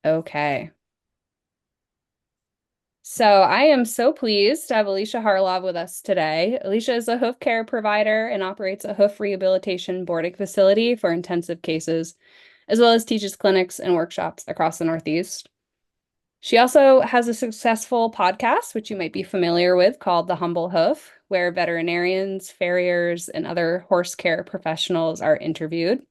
Okay. So I am so pleased to have Alicia Harlov with us today. Alicia is a hoof care provider and operates a hoof rehabilitation boarding facility for intensive cases, as well as teaches clinics and workshops across the Northeast. She also has a successful podcast, which you might be familiar with, called The Humble Hoof, where veterinarians, farriers, and other horse care professionals are interviewed.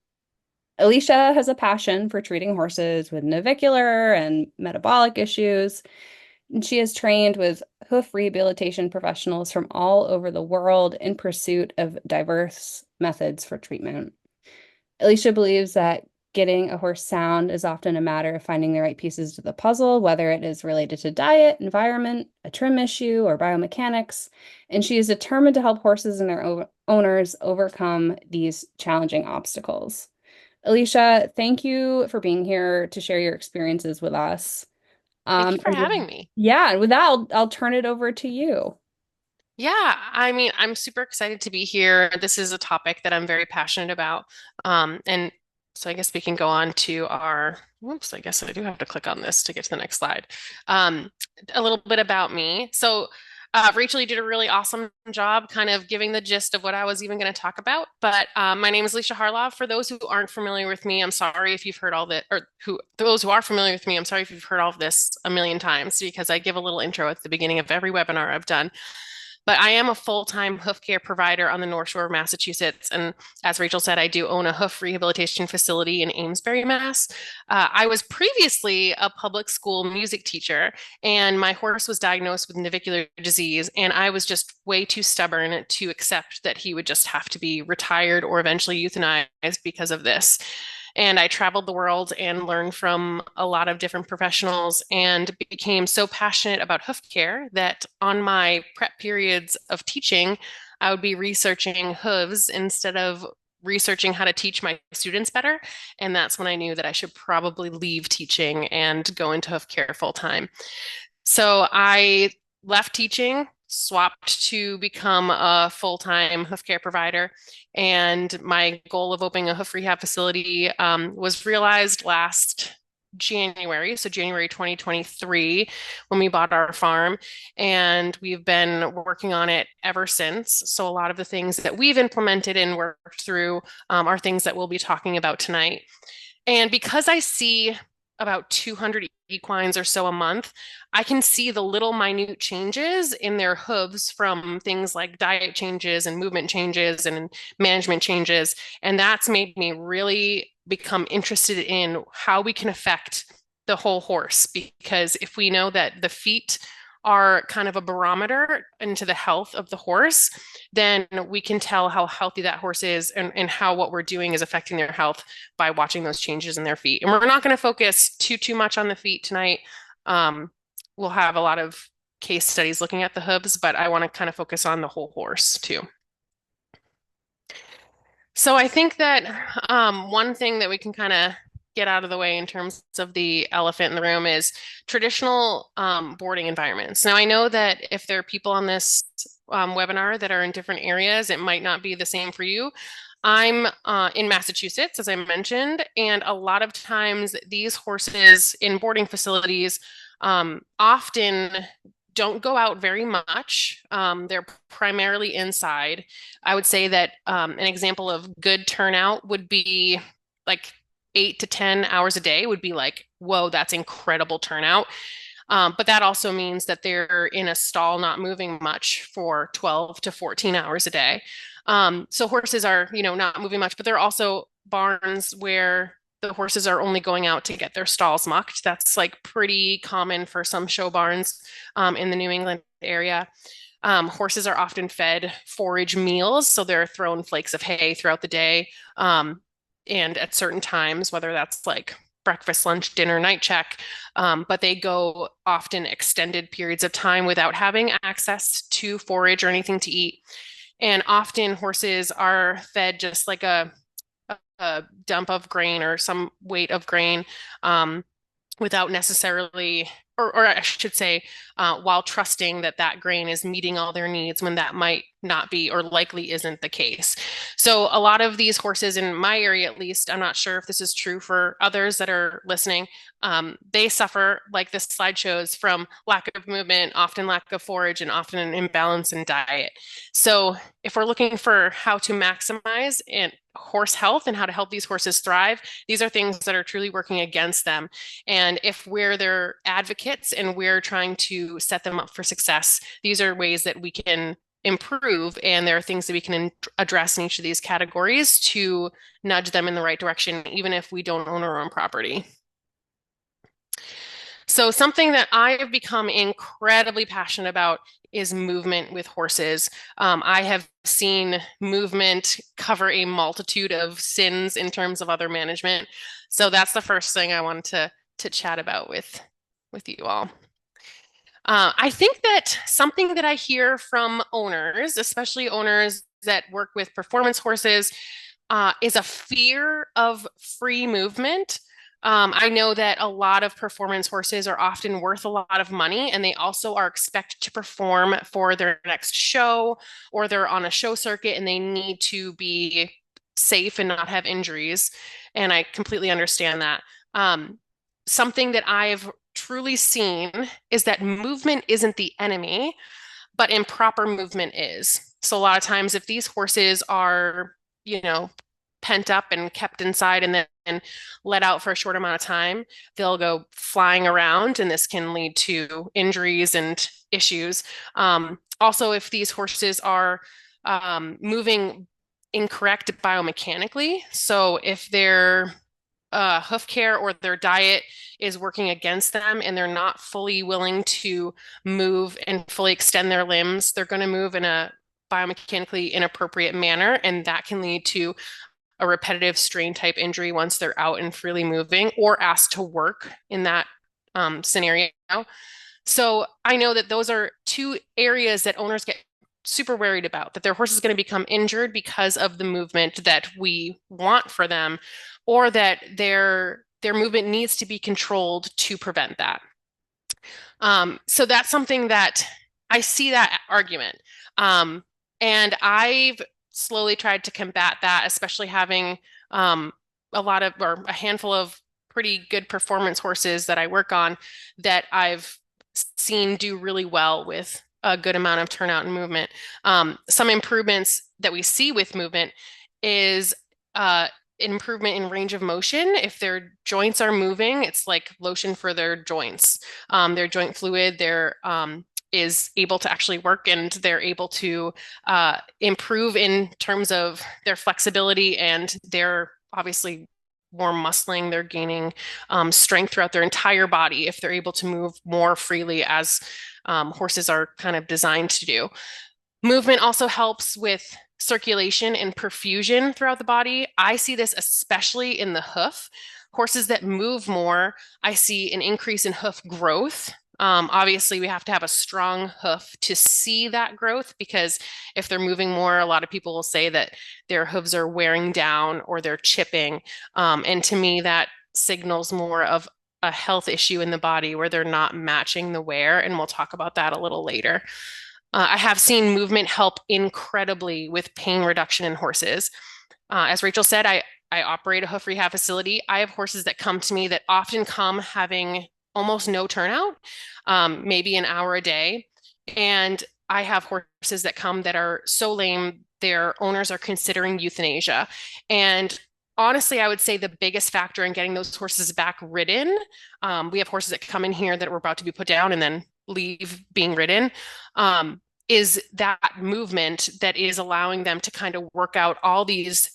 Alicia has a passion for treating horses with navicular and metabolic issues, and she has trained with hoof rehabilitation professionals from all over the world in pursuit of diverse methods for treatment. Alicia believes that getting a horse sound is often a matter of finding the right pieces to the puzzle, whether it is related to diet, environment, a trim issue, or biomechanics. And she is determined to help horses and their owners overcome these challenging obstacles. Alicia, thank you for being here to share your experiences with us. Thank you for And having me. yeah, and with that, I'll turn it over to you. Yeah, I mean, I'm super excited to be here. This is a topic that I'm very passionate about. And so I guess we can go on to whoops, I guess I do have to click on this to get to the next slide. Um, a little bit about me. Rachel, you did a really awesome job kind of giving the gist of what I was even going to talk about. But my name is Alicia Harlov. For those who aren't familiar with me, I'm sorry if you've heard all that, or those who are familiar with me, I'm sorry if you've heard all of this a million times because I give a little intro at the beginning of every webinar I've done. But I am a full-time hoof care provider on the North Shore of Massachusetts. And as Rachel said, I do own a hoof rehabilitation facility in Amesbury, Mass. I was previously a public school music teacher, and my horse was diagnosed with navicular disease. And I was just way too stubborn to accept that he would just have to be retired or eventually euthanized because of this. And I traveled the world and learned from a lot of different professionals and became so passionate about hoof care that on my prep periods of teaching, I would be researching hooves instead of researching how to teach my students better. And that's when I knew that I should probably leave teaching and go into hoof care full time. So I left teaching, swapped to become a full-time hoof care provider, and my goal of opening a hoof rehab facility was realized last January, so January 2023, when we bought our farm, and we've been working on it ever since. So a lot of the things that we've implemented and worked through are things that we'll be talking about tonight. And because I see about 200 equines or so a month, I can see the little minute changes in their hooves from things like diet changes and movement changes and management changes. And that's made me really become interested in how we can affect the whole horse. Because if we know that the feet are kind of a barometer into the health of the horse, then we can tell how healthy that horse is and how what we're doing is affecting their health by watching those changes in their feet. And we're not going to focus too much on the feet tonight. Um, we'll have a lot of case studies looking at the hooves, but I want to kind of focus on the whole horse too. So I think that one thing that we can kind of get out of the way in terms of the elephant in the room is traditional boarding environments. Now, I know that if there are people on this webinar that are in different areas, it might not be the same for you. I'm in Massachusetts, as I mentioned, and a lot of times these horses in boarding facilities often don't go out very much. They're primarily inside. I would say that an example of good turnout would be like 8 to 10 hours a day would be like, whoa, that's incredible turnout. But that also means that they're in a stall, not moving much for 12 to 14 hours a day. So horses are, not moving much, but there are also barns where the horses are only going out to get their stalls mucked. That's like pretty common for some show barns in the New England area. Horses are often fed forage meals, so they're thrown flakes of hay throughout the day. And at certain times, whether that's like breakfast, lunch, dinner, night check, but they go often extended periods of time without having access to forage or anything to eat. And often horses are fed just like a dump of grain or some weight of grain without necessarily or I should say, while trusting that that grain is meeting all their needs when that might not be or likely isn't the case. So a lot of these horses in my area, at least, I'm not sure if this is true for others that are listening, they suffer, like this slide shows, from lack of movement, often lack of forage, and often an imbalance in diet. So if we're looking for how to maximize horse health and how to help these horses thrive, these are things that are truly working against them. And if we're their advocates and we're trying to set them up for success, these are ways that we can improve, and there are things that we can address in each of these categories to nudge them in the right direction, even if we don't own our own property. So something that I have become incredibly passionate about is movement with horses. I have seen movement cover a multitude of sins in terms of other management. So that's the first thing I wanted to chat about with you all. I think that something that I hear from owners, especially owners that work with performance horses, is a fear of free movement. I know that a lot of performance horses are often worth a lot of money, and they also are expected to perform for their next show, or they're on a show circuit and they need to be safe and not have injuries. And I completely understand that. Something that I've truly seen is that movement isn't the enemy, but improper movement is. So a lot of times if these horses are, pent up and kept inside and then let out for a short amount of time, they'll go flying around, and this can lead to injuries and issues. Also, if these horses are moving incorrect biomechanically, so if their hoof care or their diet is working against them and they're not fully willing to move and fully extend their limbs, they're going to move in a biomechanically inappropriate manner, and that can lead to a repetitive strain type injury once they're out and freely moving or asked to work in that scenario. So I know that those are two areas that owners get super worried about, that their horse is going to become injured because of the movement that we want for them, or that their movement needs to be controlled to prevent that. So that's something that I see that argument. And I've slowly tried to combat that, especially having a handful of pretty good performance horses that I work on that I've seen do really well with a good amount of turnout and movement. Some improvements that we see with movement is improvement in range of motion. If their joints are moving, it's like lotion for their joints. Their joint fluid, is able to actually work, and they're able to improve in terms of their flexibility, and they're obviously more muscling. They're gaining strength throughout their entire body if they're able to move more freely, as horses are kind of designed to do. Movement also helps with circulation and perfusion throughout the body. I see this especially in the hoof. Horses that move more, I see an increase in hoof growth. Obviously, we have to have a strong hoof to see that growth, because if they're moving more, a lot of people will say that their hooves are wearing down or they're chipping. And to me, that signals more of a health issue in the body where they're not matching the wear. And we'll talk about that a little later. I have seen movement help incredibly with pain reduction in horses. As Rachel said, I operate a hoof rehab facility. I have horses that come to me that often come having almost no turnout, maybe an hour a day. And I have horses that come that are so lame, their owners are considering euthanasia. And honestly, I would say the biggest factor in getting those horses back ridden, we have horses that come in here that were about to be put down and then leave being ridden, is that movement that is allowing them to kind of work out all these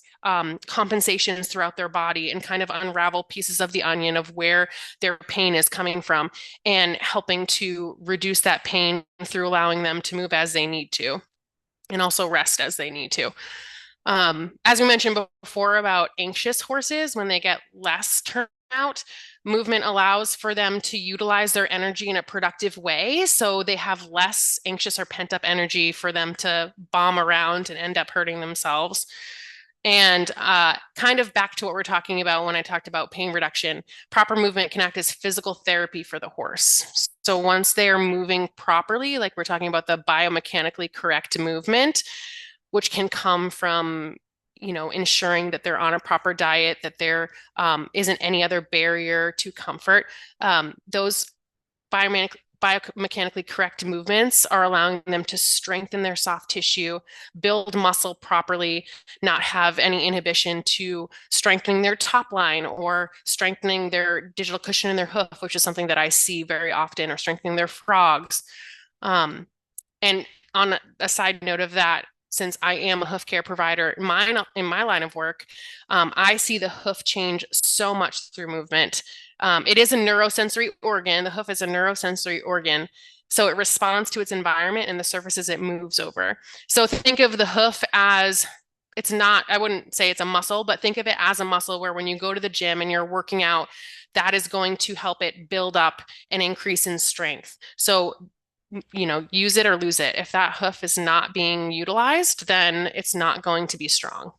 compensations throughout their body and kind of unravel pieces of the onion of where their pain is coming from, and helping to reduce that pain through allowing them to move as they need to and also rest as they need to. As we mentioned before about anxious horses, when they get less turnout, movement allows for them to utilize their energy in a productive way. So they have less anxious or pent up energy for them to bomb around and end up hurting themselves. And kind of back to what we're talking about when I talked about pain reduction, proper movement can act as physical therapy for the horse. So once they are moving properly, like we're talking about the biomechanically correct movement, which can come from, ensuring that they're on a proper diet, that there isn't any other barrier to comfort. Those biomechanically correct movements are allowing them to strengthen their soft tissue, build muscle properly, not have any inhibition to strengthening their top line or strengthening their digital cushion in their hoof, which is something that I see very often, or strengthening their frogs. And on a side note of that, since I am a hoof care provider in my line of work, I see the hoof change so much through movement. It is a neurosensory organ. The hoof is a neurosensory organ. So it responds to its environment and the surfaces it moves over. So think of the hoof as it's not, I wouldn't say it's a muscle, but think of it as a muscle where when you go to the gym and you're working out, that is going to help it build up and increase in strength. So use it or lose it. If that hoof is not being utilized, then it's not going to be strong.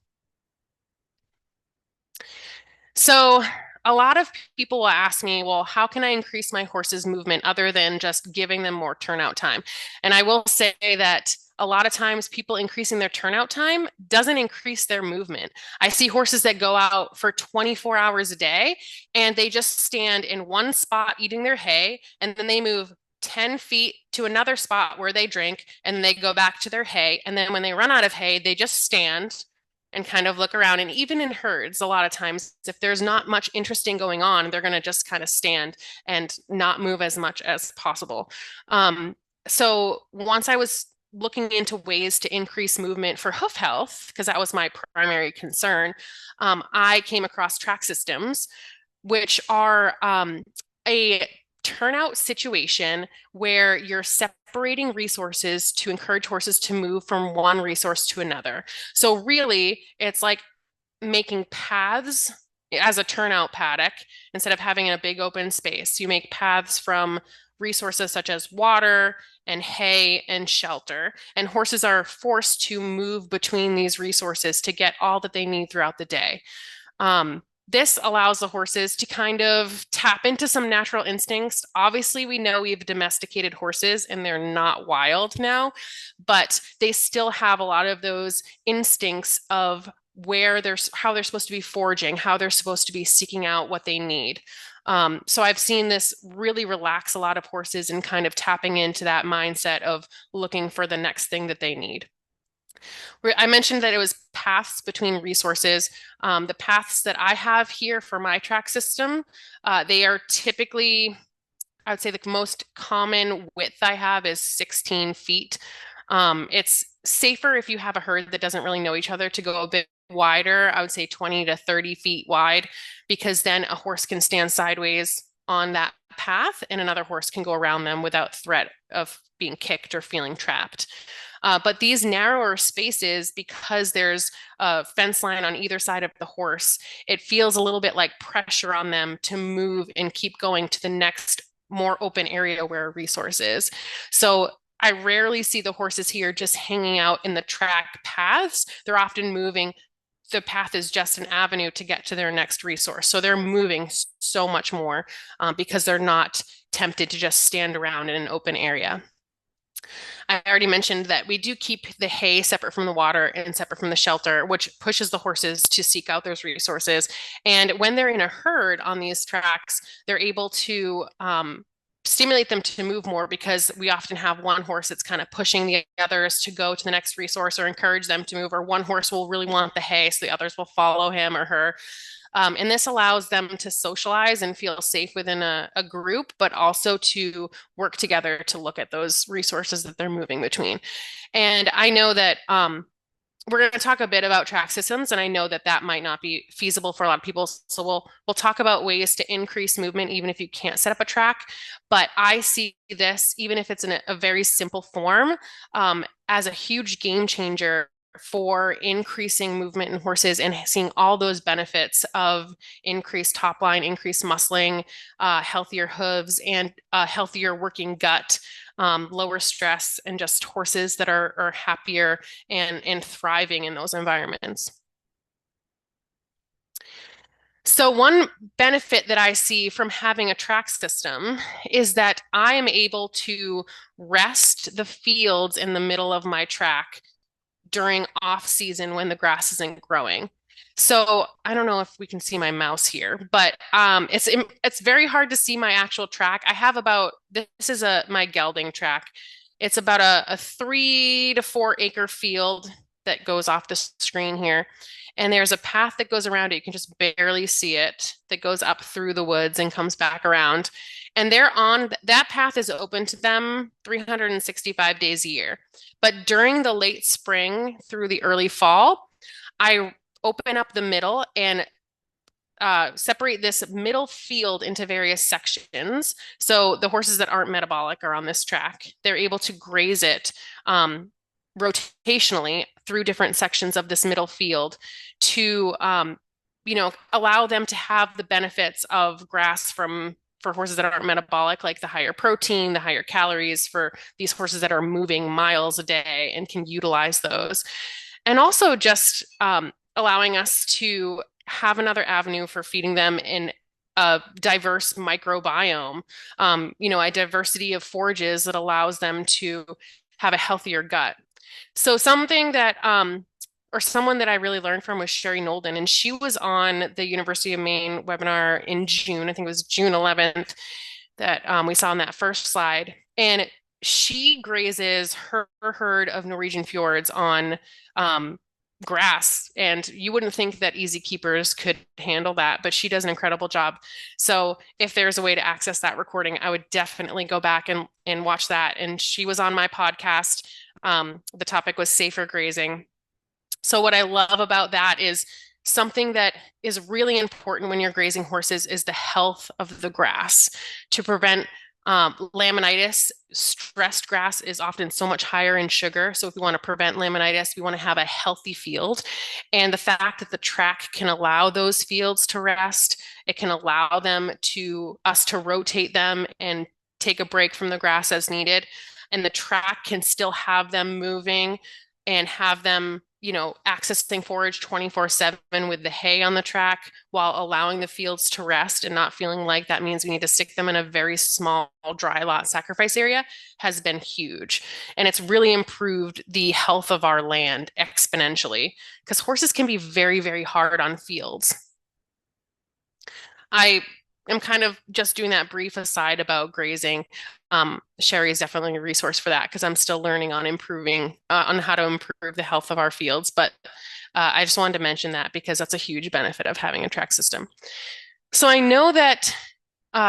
So a lot of people will ask me, well, how can I increase my horse's movement other than just giving them more turnout time? And I will say that a lot of times people increasing their turnout time doesn't increase their movement. I see horses that go out for 24 hours a day and they just stand in one spot eating their hay, and then they move 10 feet to another spot where they drink, and they go back to their hay. And then when they run out of hay, they just stand and kind of look around. And even in herds, a lot of times, if there's not much interesting going on, they're going to just kind of stand and not move as much as possible. So once I was looking into ways to increase movement for hoof health, because that was my primary concern, I came across track systems, which are a turnout situation where you're separating resources to encourage horses to move from one resource to another. So really, it's like making paths as a turnout paddock instead of having a big open space. You make paths from resources such as water and hay and shelter, and horses are forced to move between these resources to get all that they need throughout the day. This allows the horses to kind of tap into some natural instincts. Obviously, we know we've domesticated horses and they're not wild now, but they still have a lot of those instincts of how they're supposed to be foraging, how they're supposed to be seeking out what they need. So I've seen this really relax a lot of horses and kind of tapping into that mindset of looking for the next thing that they need. I mentioned that it was paths between resources. The paths that I have here for my track system, they are typically, I would say the most common width I have is 16 feet. It's safer if you have a herd that doesn't really know each other to go a bit wider. I would say 20 to 30 feet wide, because then a horse can stand sideways on that path and another horse can go around them without threat of being kicked or feeling trapped. But these narrower spaces, because there's a fence line on either side of the horse, it feels a little bit like pressure on them to move and keep going to the next more open area where a resource is. So I rarely see the horses here just hanging out in the track paths. They're often moving. The path is just an avenue to get to their next resource. So they're moving so much more because they're not tempted to just stand around in an open area. I already mentioned that we do keep the hay separate from the water and separate from the shelter, which pushes the horses to seek out those resources. And when they're in a herd on these tracks, they're able to stimulate them to move more, because we often have one horse that's kind of pushing the others to go to the next resource or encourage them to move, or one horse will really want the hay, so the others will follow him or her. And this allows them to socialize and feel safe within a group, but also to work together to look at those resources that they're moving between. And I know that we're going to talk a bit about track systems, and I know that that might not be feasible for a lot of people. So we'll talk about ways to increase movement, even if you can't set up a track. But I see this, even if it's in a very simple form, as a huge game changer for increasing movement in horses and seeing all those benefits of increased top line, increased muscling, healthier hooves, and healthier working gut, lower stress, and just horses that are happier and thriving in those environments. So one benefit that I see from having a track system is that I am able to rest the fields in the middle of my track during off season when the grass isn't growing. So I don't know if we can see my mouse here, but it's very hard to see my actual track. I have about this is a my gelding track. It's about a 3 to 4 acre field that goes off the screen here. And there's a path that goes around it. You can just barely see it that goes up through the woods and comes back around. And they're on that path is open to them 365 days a year. But during the late spring through the early fall, I open up the middle and separate this middle field into various sections. So the horses that aren't metabolic are on this track. They're able to graze it rotationally through different sections of this middle field to, allow them to have the benefits of grass for horses that aren't metabolic, like the higher protein, the higher calories for these horses that are moving miles a day and can utilize those. And also just allowing us to have another avenue for feeding them in a diverse microbiome, a diversity of forages that allows them to have a healthier gut. So something that, or someone that I really learned from was Sherry Nolden, and she was on the University of Maine webinar in June. I think it was June 11th that we saw on that first slide. And she grazes her herd of Norwegian fjords on grass, and you wouldn't think that easy keepers could handle that, but she does an incredible job. So if there's a way to access that recording, I would definitely go back and watch that. And she was on my podcast. The topic was safer grazing. So what I love about that is something that is really important when you're grazing horses is the health of the grass to prevent laminitis. Stressed grass is often so much higher in sugar. So if we want to prevent laminitis, we want to have a healthy field. And the fact that the track can allow those fields to rest, it can allow us to rotate them and take a break from the grass as needed. And the track can still have them moving and have them accessing forage 24/7 with the hay on the track while allowing the fields to rest and not feeling like that means we need to stick them in a very small dry lot sacrifice area has been huge. And it's really improved the health of our land exponentially because horses can be very, very hard on fields. I am kind of just doing that brief aside about grazing. Sherry is definitely a resource for that because I'm still learning on improving on how to improve the health of our fields. But I just wanted to mention that because that's a huge benefit of having a track system. So I know that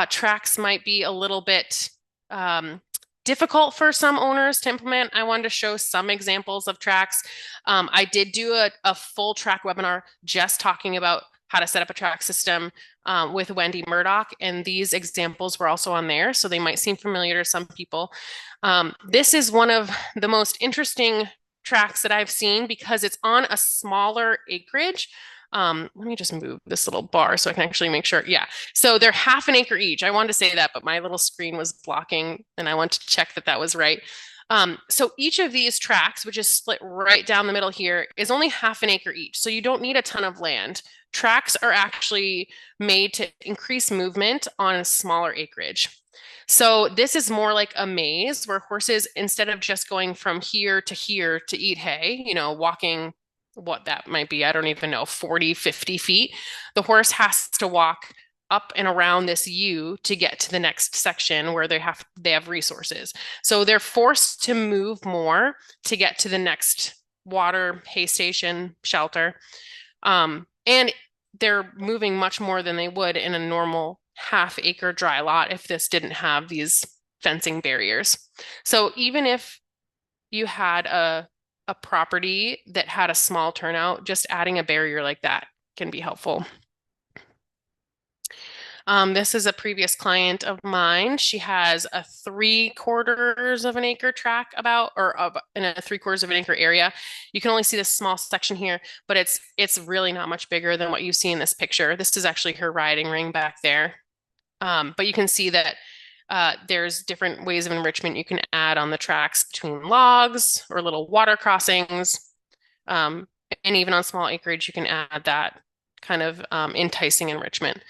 tracks might be a little bit difficult for some owners to implement. I wanted to show some examples of tracks. I did do a full track webinar just talking about how to set up a track system with Wendy Murdoch, and these examples were also on there, so they might seem familiar to some people. This is one of the most interesting tracks that I've seen because it's on a smaller acreage. Let me just move this little bar so I can actually make sure. Yeah, so they're half an acre each. I wanted to say that, but my little screen was blocking, and I wanted to check that that was right. So each of these tracks, which is split right down the middle here, is only half an acre each. So you don't need a ton of land. Tracks are actually made to increase movement on a smaller acreage. So this is more like a maze where horses, instead of just going from here to eat hay, walking what that might be, I don't even know, 40, 50 feet, the horse has to walk up and around this U to get to the next section where they have resources. So they're forced to move more to get to the next water, hay station, shelter. And they're moving much more than they would in a normal half-acre dry lot if this didn't have these fencing barriers. So even if you had a property that had a small turnout, just adding a barrier like that can be helpful. This is a previous client of mine. She has a 3/4 of an acre track in a 3/4 of an acre area. You can only see this small section here, but it's really not much bigger than what you see in this picture. This is actually her riding ring back there. But you can see that there's different ways of enrichment you can add on the tracks between logs or little water crossings. And even on small acreage, you can add that. kind of enticing enrichment.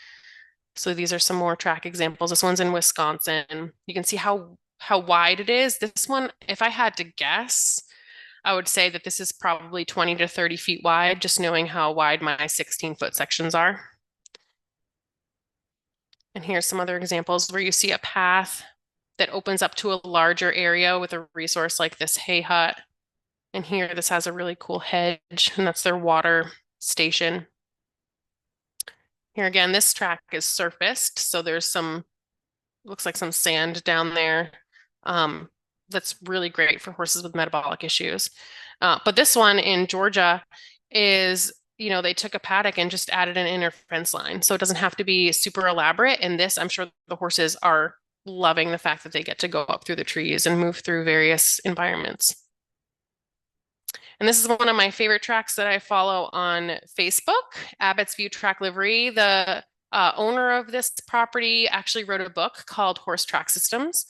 So these are some more track examples. This one's in Wisconsin. You can see how wide it is. This one, if I had to guess, I would say that this is probably 20 to 30 feet wide, just knowing how wide my 16-foot sections are. And here's some other examples where you see a path that opens up to a larger area with a resource like this hay hut. And here, this has a really cool hedge, and that's their water station. Here again, this track is surfaced, so there's looks like some sand down there. That's really great for horses with metabolic issues. But this one in Georgia is, they took a paddock and just added an inner fence line. So it doesn't have to be super elaborate. And this, I'm sure the horses are loving the fact that they get to go up through the trees and move through various environments. And this is one of my favorite tracks that I follow on Facebook, Abbott's View Track Livery. The owner of this property actually wrote a book called Horse Track Systems.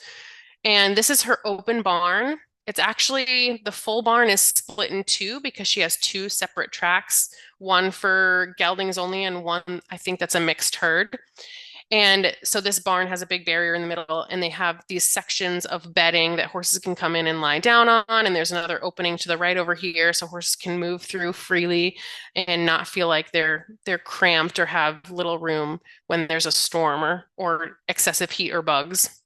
And this is her open barn. It's actually, the full barn is split in two because she has two separate tracks, one for geldings only and one, I think that's a mixed herd. And so this barn has a big barrier in the middle, and they have these sections of bedding that horses can come in and lie down on. And there's another opening to the right over here, so horses can move through freely and not feel like they're cramped or have little room when there's a storm or excessive heat or bugs.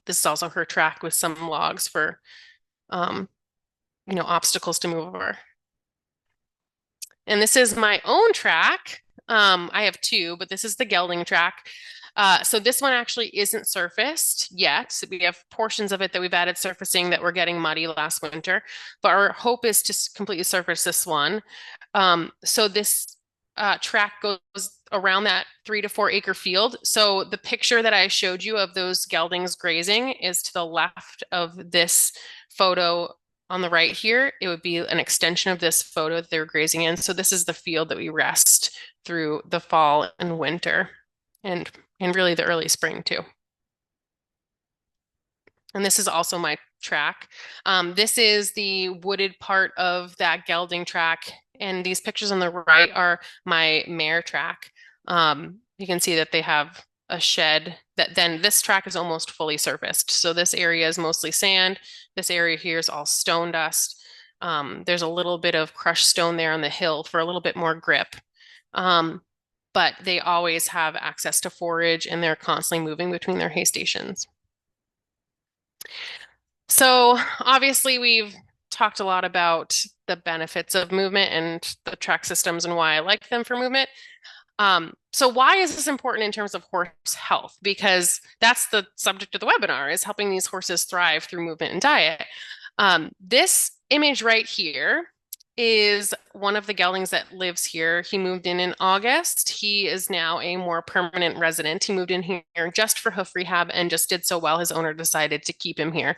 This is also her track with some logs for, obstacles to move over. And this is my own track. I have two, but this is the gelding track. So this one actually isn't surfaced yet. We have portions of it that we've added surfacing that were getting muddy last winter, but our hope is to completely surface this one. So this track goes around that 3 to 4 acre field. So the picture that I showed you of those geldings grazing is to the left of this photo on the right here. It would be an extension of this photo that they were grazing in. So this is the field that we rest through the fall and winter and really the early spring too. And this is also my track. This is the wooded part of that gelding track. And these pictures on the right are my mare track. You can see that they have a shed that then this track is almost fully surfaced. So this area is mostly sand. This area here is all stone dust. There's a little bit of crushed stone there on the hill for a little bit more grip. But they always have access to forage and they're constantly moving between their hay stations. So obviously we've talked a lot about the benefits of movement and the track systems and why I like them for movement. So why is this important in terms of horse health? Because that's the subject of the webinar, is helping these horses thrive through movement and diet. This image right here is one of the geldings that lives here. He moved in August. He is now a more permanent resident. He moved in here just for hoof rehab and just did so well, his owner decided to keep him here.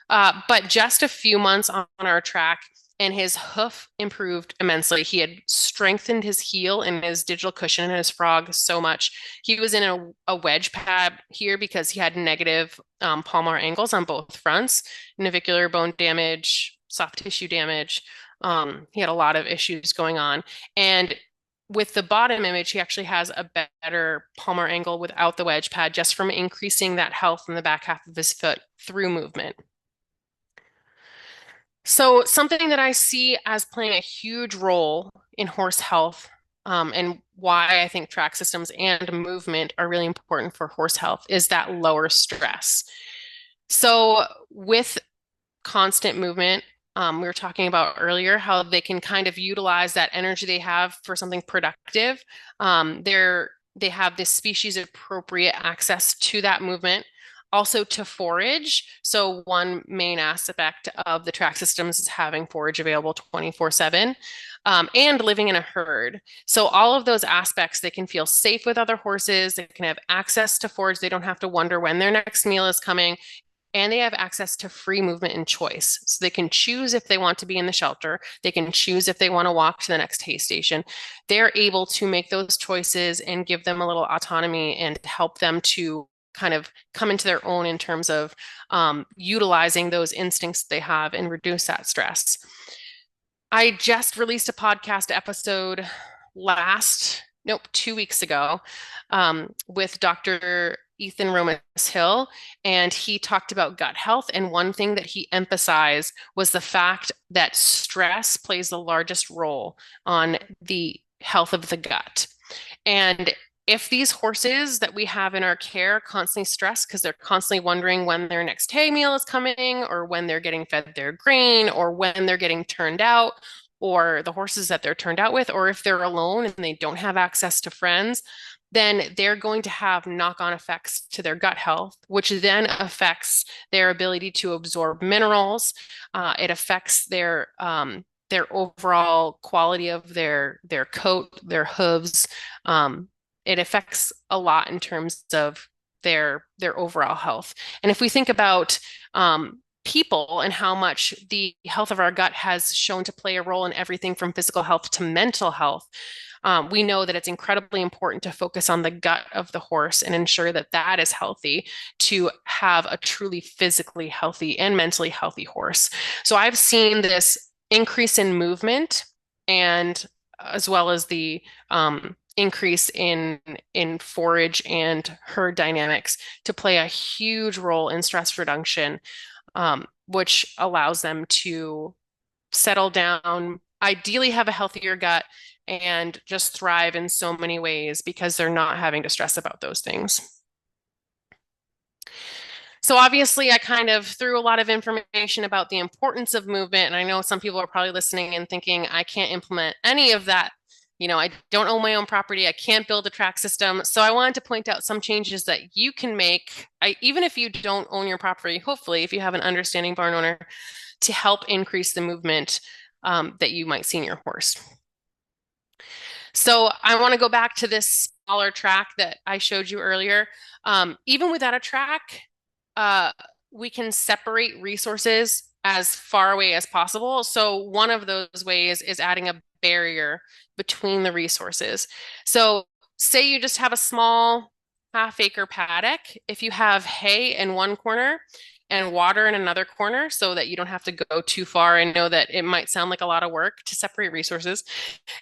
But just a few months on our track, and his hoof improved immensely. He had strengthened his heel and his digital cushion and his frog so much. He was in a wedge pad here because he had negative palmar angles on both fronts, navicular bone damage, soft tissue damage. He had a lot of issues going on. And with the bottom image, he actually has a better palmar angle without the wedge pad, just from increasing that health in the back half of his foot through movement. So something that I see as playing a huge role in horse health, and why I think track systems and movement are really important for horse health, is that lower stress. So with constant movement, we were talking about earlier how they can kind of utilize that energy they have for something productive. They have this species appropriate access to that movement. Also to forage. So one main aspect of the track systems is having forage available 24/7, and living in a herd. So all of those aspects, they can feel safe with other horses. They can have access to forage. They don't have to wonder when their next meal is coming. And they have access to free movement and choice. So they can choose if they want to be in the shelter. They can choose if they want to walk to the next hay station. They're able to make those choices and give them a little autonomy and help them to kind of come into their own in terms of utilizing those instincts they have and reduce that stress. I just released a podcast episode nope, 2 weeks ago, with Dr. Ethan Romas Hill, and he talked about gut health. And one thing that he emphasized was the fact that stress plays the largest role on the health of the gut. And if these horses that we have in our care constantly stress because they're constantly wondering when their next hay meal is coming, or when they're getting fed their grain, or when they're getting turned out, or the horses that they're turned out with, or if they're alone and they don't have access to friends, then they're going to have knock-on effects to their gut health, which then affects their ability to absorb minerals. It affects their overall quality of their coat, their hooves. It affects a lot in terms of their overall health. And if we think about people and how much the health of our gut has shown to play a role in everything from physical health to mental health, we know that it's incredibly important to focus on the gut of the horse and ensure that that is healthy to have a truly physically healthy and mentally healthy horse. So I've seen this increase in movement, and as well as the increase in forage and herd dynamics to play a huge role in stress reduction, which allows them to settle down, ideally have a healthier gut, and just thrive in so many ways because they're not having to stress about those things. So obviously I kind of threw a lot of information about the importance of movement. And I know some people are probably listening and thinking, I can't implement any of that. I don't own my own property. I can't build a track system. So I wanted to point out some changes that you can make, even if you don't own your property, hopefully, if you have an understanding barn owner, to help increase the movement that you might see in your horse. So I want to go back to this smaller track that I showed you earlier. Even without a track, uh, we can separate resources as far away as possible. So one of those ways is adding a barrier between the resources. So say you just have a small half-acre paddock. If you have hay in one corner and water in another corner, so that you don't have to go too far, and know that it might sound like a lot of work to separate resources.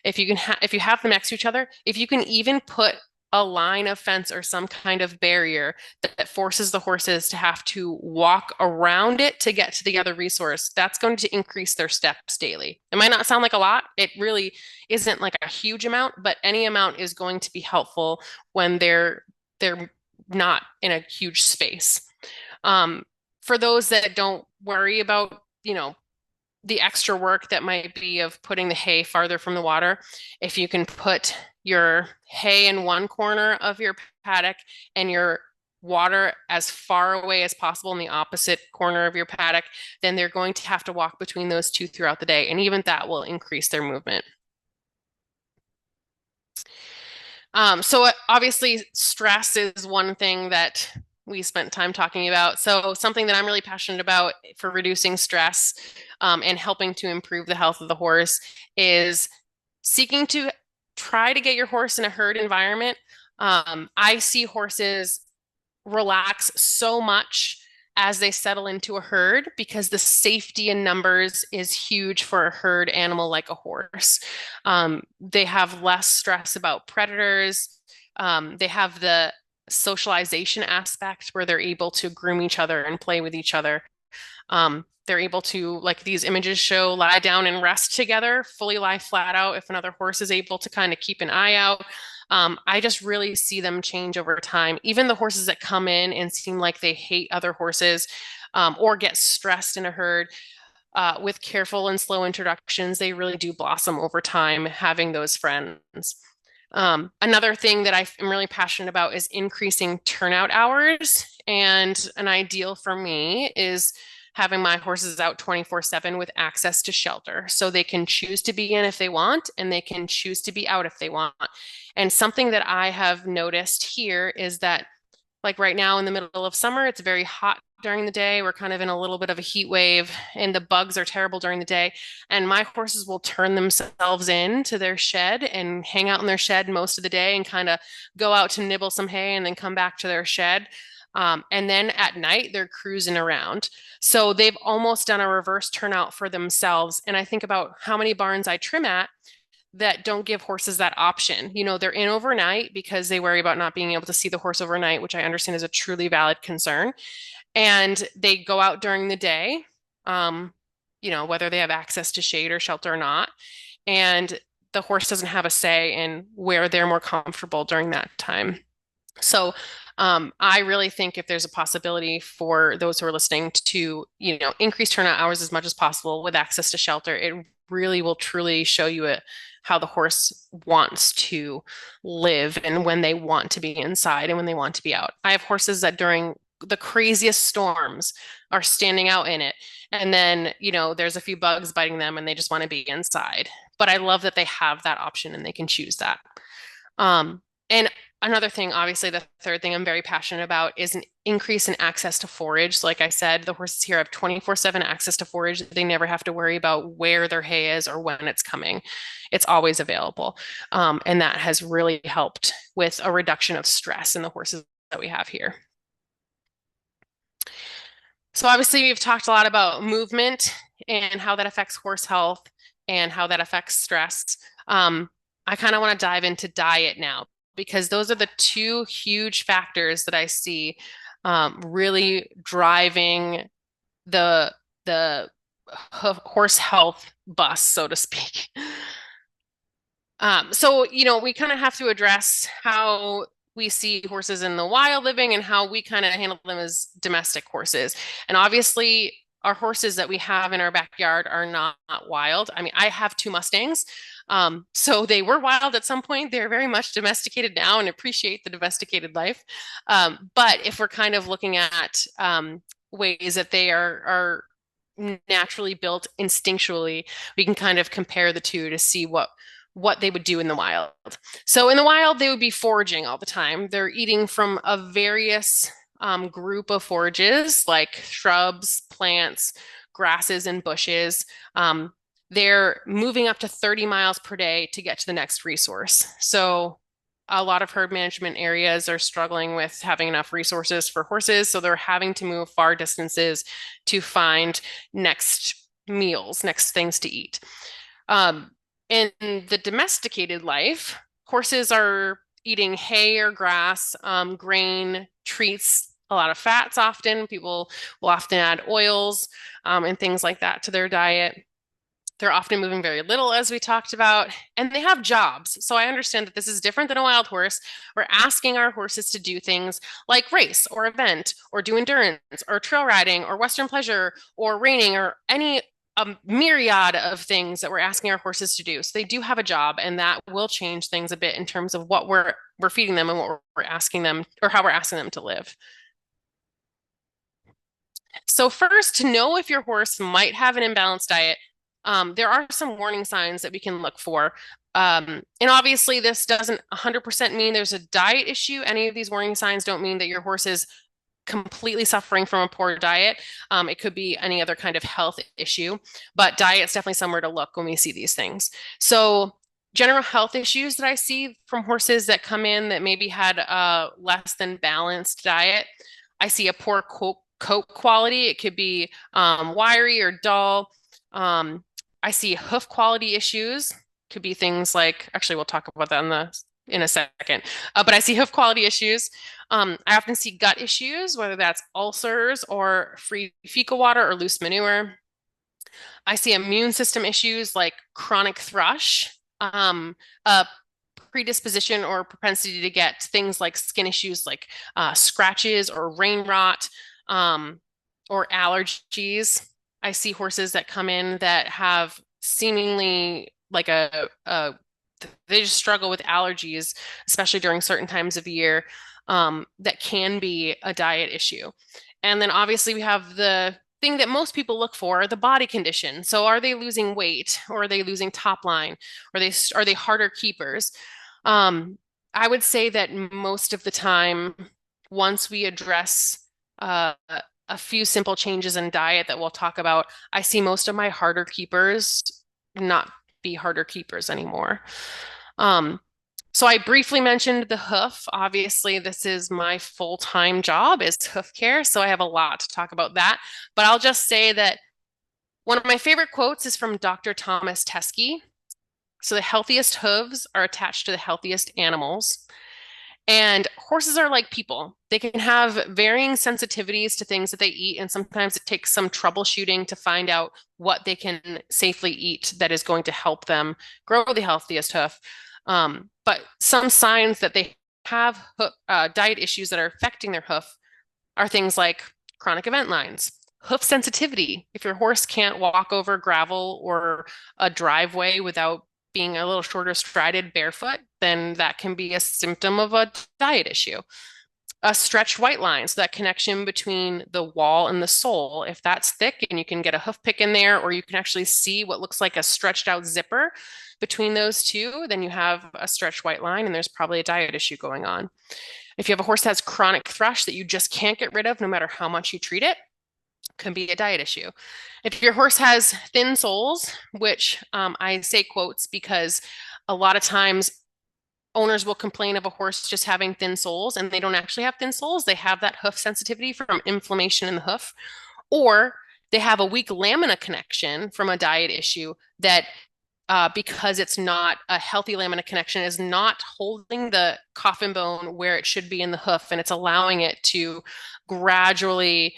If you have them next to each other, if you can even put a line of fence or some kind of barrier that forces the horses to have to walk around it to get to the other resource, that's going to increase their steps daily. It might not sound like a lot. It really isn't like a huge amount, but any amount is going to be helpful when they're not in a huge space. For those that don't worry about, the extra work that might be of putting the hay farther from the water, if you can put your hay in one corner of your paddock and your water as far away as possible in the opposite corner of your paddock, then they're going to have to walk between those two throughout the day. And even that will increase their movement. So obviously stress is one thing that we spent time talking about. So something that I'm really passionate about for reducing stress and helping to improve the health of the horse is seeking to try to get your horse in a herd environment. I see horses relax so much as they settle into a herd because the safety in numbers is huge for a herd animal like a horse. They have less stress about predators. They have the socialization aspect where they're able to groom each other and play with each other. They're able to, like these images show, lie down and rest together, fully lie flat out if another horse is able to kind of keep an eye out. I just really see them change over time. Even the horses that come in and seem like they hate other horses or get stressed in a herd, with careful and slow introductions, they really do blossom over time, having those friends. Another thing that I'm really passionate about is increasing turnout hours. And an ideal for me is having my horses out 24/7 with access to shelter. So they can choose to be in if they want, and they can choose to be out if they want. And something that I have noticed here is that, like right now in the middle of summer, it's very hot during the day. We're kind of in a little bit of a heat wave, and the bugs are terrible during the day. And my horses will turn themselves into their shed and hang out in their shed most of the day and kind of go out to nibble some hay and then come back to their shed. And then at night, they're cruising around. So they've almost done a reverse turnout for themselves. And I think about how many barns I trim at. that don't give horses that option. They're in overnight because they worry about not being able to see the horse overnight, which I understand is a truly valid concern. And they go out during the day, um, whether they have access to shade or shelter or not. And the horse doesn't have a say in where they're more comfortable during that time. So I really think if there's a possibility for those who are listening to, increase turnout hours as much as possible with access to shelter, it really will truly show you how the horse wants to live and when they want to be inside and when they want to be out. I have horses that during the craziest storms are standing out in it. And then, there's a few bugs biting them and they just want to be inside. But I love that they have that option and they can choose that. And another thing, obviously, the third thing I'm very passionate about is an increase in access to forage. Like I said, the horses here have 24/7 access to forage. They never have to worry about where their hay is or when it's coming. It's always available. And that has really helped with a reduction of stress in the horses that we have here. So obviously, we've talked a lot about movement and how that affects horse health and how that affects stress. I kind of want to dive into diet now because those are the two huge factors that I see really driving the horse health bus, so to speak. So, we kind of have to address how we see horses in the wild living and how we kind of handle them as domestic horses. And obviously, our horses that we have in our backyard are not wild. I mean, I have two Mustangs. So they were wild at some point. They're very much domesticated now and appreciate the domesticated life. But if we're kind of looking at ways that they are naturally built instinctually, we can kind of compare the two to see what they would do in the wild. So in the wild, they would be foraging all the time. They're eating from a various group of forages like shrubs, plants, grasses, and bushes. They're moving up to 30 miles per day to get to the next resource. So a lot of herd management areas are struggling with having enough resources for horses. So they're having to move far distances to find next meals, next things to eat. In the domesticated life, horses are eating hay or grass, grain, treats, a lot of fats often. People will often add oils and things like that to their diet. They're often moving very little, as we talked about, and they have jobs. So I understand that this is different than a wild horse. We're asking our horses to do things like race or event or do endurance or trail riding or Western pleasure or reining or any myriad of things that we're asking our horses to do. So they do have a job, and that will change things a bit in terms of what we're feeding them and what we're asking them or how we're asking them to live. So first, to know if your horse might have an imbalanced diet, there are some warning signs that we can look for. And obviously, this doesn't 100% mean there's a diet issue. Any of these warning signs don't mean that your horse is completely suffering from a poor diet. It could be any other kind of health issue, but diet's definitely somewhere to look when we see these things. So general health issues that I see from horses that come in that maybe had a less than balanced diet. I see a poor coat quality. It could be wiry or dull. I see hoof quality issues. Could be things like, actually, we'll talk about that in a second. But I see hoof quality issues. I often see gut issues, whether that's ulcers or free fecal water or loose manure. I see immune system issues like chronic thrush, a predisposition or propensity to get things like skin issues like scratches or rain rot or allergies. I see horses that come in that have seemingly like they just struggle with allergies, especially during certain times of the year, that can be a diet issue. And then obviously we have the thing that most people look for, the body condition. So are they losing weight or are they losing top line? Are they harder keepers? I would say that most of the time, once we address a few simple changes in diet that we'll talk about, I see most of my harder keepers not be harder keepers anymore. So I briefly mentioned the hoof. Obviously, this is my full-time job is hoof care, so I have a lot to talk about that. But I'll just say that one of my favorite quotes is from Dr. Thomas Teskey. So the healthiest hooves are attached to the healthiest animals. And horses are like people. They can have varying sensitivities to things that they eat, and sometimes it takes some troubleshooting to find out what they can safely eat that is going to help them grow the healthiest hoof. But some signs that they have diet issues that are affecting their hoof are things like chronic event lines, hoof sensitivity. If your horse can't walk over gravel or a driveway without being a little shorter strided barefoot, then that can be a symptom of a diet issue. A stretched white line, so that connection between the wall and the sole, if that's thick and you can get a hoof pick in there, or you can actually see what looks like a stretched out zipper between those two, then you have a stretched white line and there's probably a diet issue going on. If you have a horse that has chronic thrush that you just can't get rid of no matter how much you treat it, can be a diet issue. If your horse has thin soles, which I say quotes because a lot of times owners will complain of a horse just having thin soles, and they don't actually have thin soles. They have that hoof sensitivity from inflammation in the hoof, or they have a weak lamina connection from a diet issue that because it's not a healthy lamina connection, is not holding the coffin bone where it should be in the hoof, and it's allowing it to gradually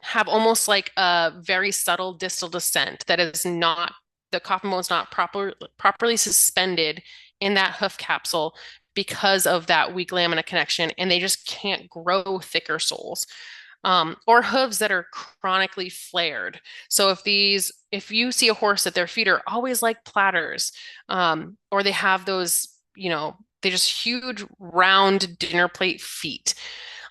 have almost like a very subtle distal descent that is not, the coffin bone is not properly suspended in that hoof capsule because of that weak lamina connection, and they just can't grow thicker soles. Or hooves that are chronically flared. So if you see a horse that their feet are always like platters, or they have those, they just huge round dinner plate feet,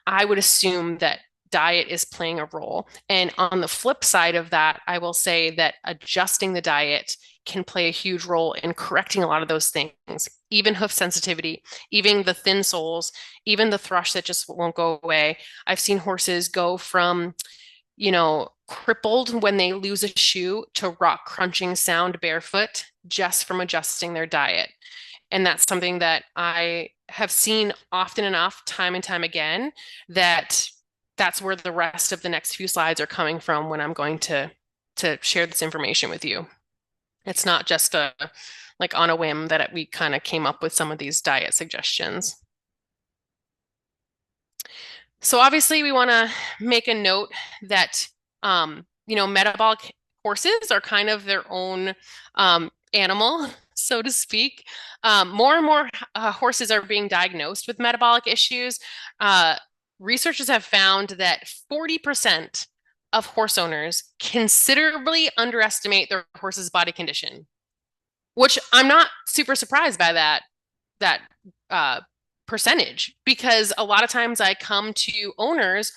I would assume that diet is playing a role. And on the flip side of that, I will say that adjusting the diet can play a huge role in correcting a lot of those things, even hoof sensitivity, even the thin soles, even the thrush that just won't go away. I've seen horses go from, crippled when they lose a shoe to rock crunching sound barefoot just from adjusting their diet. And that's something that I have seen often enough, time and time again, that's where the rest of the next few slides are coming from when I'm going to share this information with you. It's not just like on a whim that we kind of came up with some of these diet suggestions. So obviously we want to make a note that metabolic horses are kind of their own animal, so to speak. More and more horses are being diagnosed with metabolic issues. Researchers have found that 40% of horse owners considerably underestimate their horse's body condition, which I'm not super surprised by that percentage, because a lot of times I come to owners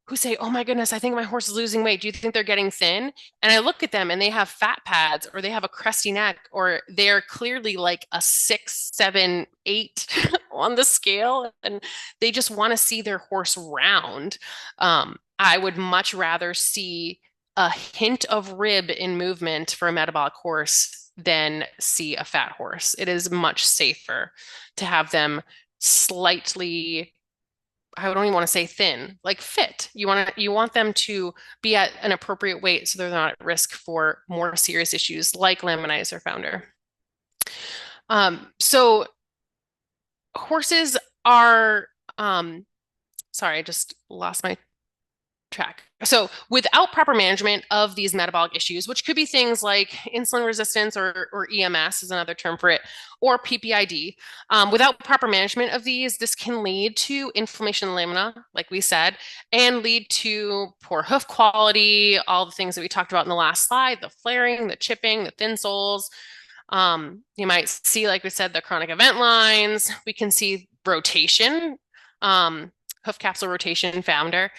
who say, "Oh my goodness, I think my horse is losing weight. Do you think they're getting thin?" And I look at them and they have fat pads, or they have a crusty neck, or they're clearly like a 6, 7, 8 on the scale, and they just want to see their horse round. I would much rather see a hint of rib in movement for a metabolic horse than see a fat horse. It is much safer to have them slightly, I don't even want to say thin, like fit. You want them to be at an appropriate weight so they're not at risk for more serious issues like laminitis or founder. So horses are, sorry, I just lost my track. So without proper management of these metabolic issues, which could be things like insulin resistance, or EMS is another term for it, or PPID, without proper management of these, this can lead to inflammation in the lamina, like we said, and lead to poor hoof quality, all the things that we talked about in the last slide, the flaring, the chipping, the thin soles. You might see, like we said, the chronic event lines. We can see rotation, hoof capsule rotation, founder.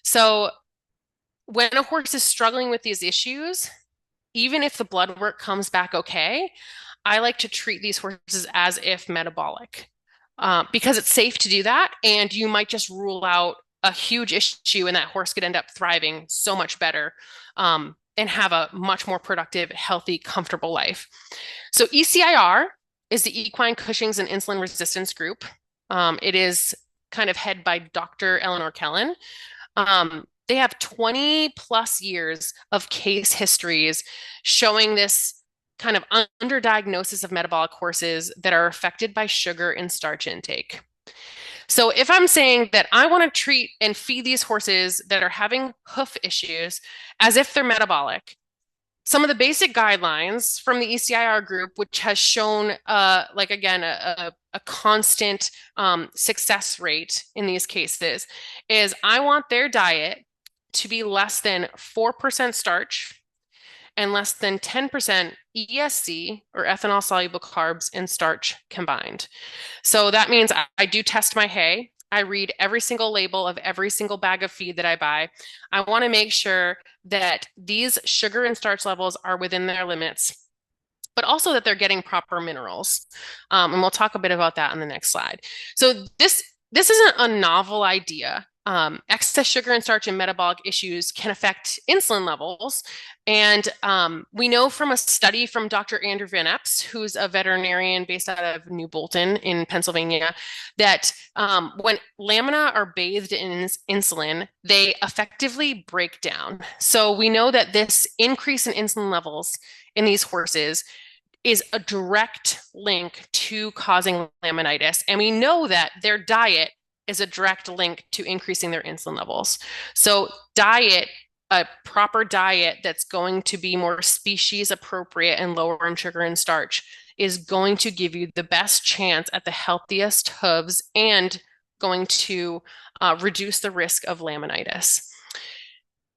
So when a horse is struggling with these issues, even if the blood work comes back okay, I like to treat these horses as if metabolic, because it's safe to do that. And you might just rule out a huge issue, and that horse could end up thriving so much better, and have a much more productive, healthy, comfortable life. So ECIR is the Equine Cushing's and Insulin Resistance Group. It is kind of head by Dr. Eleanor Kellen. They have 20 plus years of case histories showing this kind of underdiagnosis of metabolic horses that are affected by sugar and starch intake. So if I'm saying that I want to treat and feed these horses that are having hoof issues as if they're metabolic, some of the basic guidelines from the ECIR group, which has shown, like again, a constant success rate in these cases, is I want their diet to be less than 4% starch and less than 10% ESC or ethanol soluble carbs and starch combined. So that means I do test my hay. I read every single label of every single bag of feed that I buy. I want to make sure that these sugar and starch levels are within their limits, but also that they're getting proper minerals. And we'll talk a bit about that on the next slide. So this isn't a novel idea. Excess sugar and starch in metabolic issues can affect insulin levels. And we know from a study from Dr. Andrew Van Epps, who's a veterinarian based out of New Bolton in Pennsylvania, that when lamina are bathed in insulin, they effectively break down. So we know that this increase in insulin levels in these horses is a direct link to causing laminitis. And we know that their diet is a direct link to increasing their insulin levels. So diet, a proper diet that's going to be more species appropriate and lower in sugar and starch is going to give you the best chance at the healthiest hooves and going to reduce the risk of laminitis.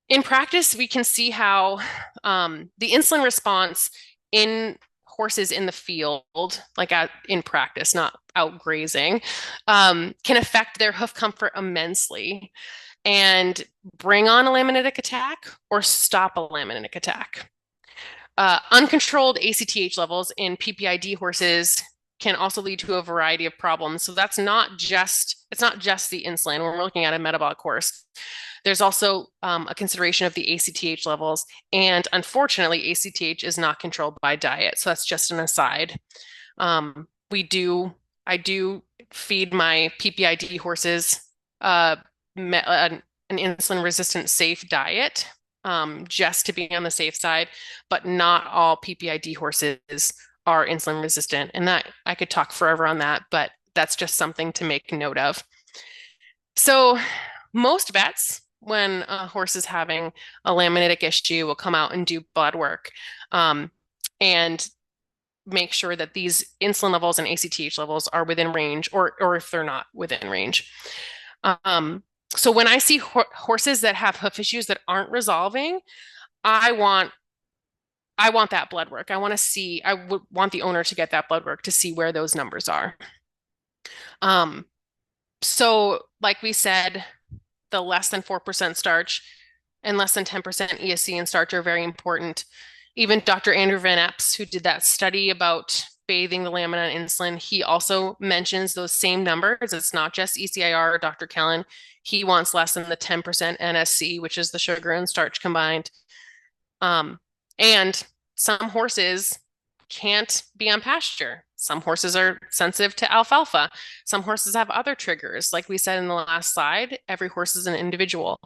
In practice, we can see how the insulin response in horses in the field, like in practice, not out grazing, can affect their hoof comfort immensely and bring on a laminitic attack or stop a laminitic attack. Uncontrolled ACTH levels in PPID horses can also lead to a variety of problems. So it's not just the insulin when we're looking at a metabolic horse. There's also a consideration of the ACTH levels, and unfortunately, ACTH is not controlled by diet. So that's just an aside. I do feed my PPID horses an insulin-resistant safe diet, just to be on the safe side, but not all PPID horses are insulin resistant. And that I could talk forever on that, but that's just something to make note of. So most vets, when a horse is having a laminitic issue, will come out and do blood work and make sure that these insulin levels and ACTH levels are within range, or if they're not within range. So when I see horses that have hoof issues that aren't resolving, I want that blood work. I would want the owner to get that blood work to see where those numbers are. So like we said, the less than 4% starch and less than 10% ESC and starch are very important. Even Dr. Andrew Van Epps, who did that study about bathing the lamina in insulin, he also mentions those same numbers. It's not just ECIR or Dr. Kellen. He wants less than the 10% NSC, which is the sugar and starch combined. And some horses can't be on pasture. Some horses are sensitive to alfalfa. Some horses have other triggers. Like we said in the last slide, every horse is an individual.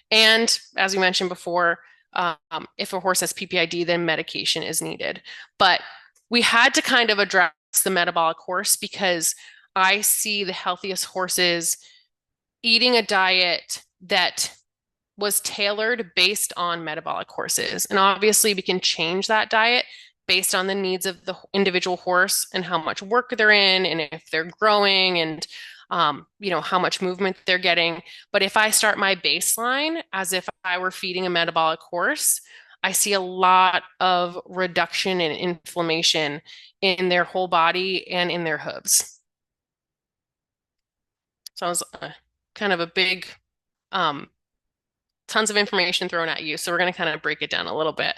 And as we mentioned before, if a horse has PPID, then medication is needed. But we had to kind of address the metabolic horse because I see the healthiest horses eating a diet that was tailored based on metabolic horses. And obviously we can change that diet based on the needs of the individual horse and how much work they're in and if they're growing and how much movement they're getting. But if I start my baseline as if I were feeding a metabolic horse, I see a lot of reduction in inflammation in their whole body and in their hooves. So it was kind of a big, tons of information thrown at you. So we're going to kind of break it down a little bit.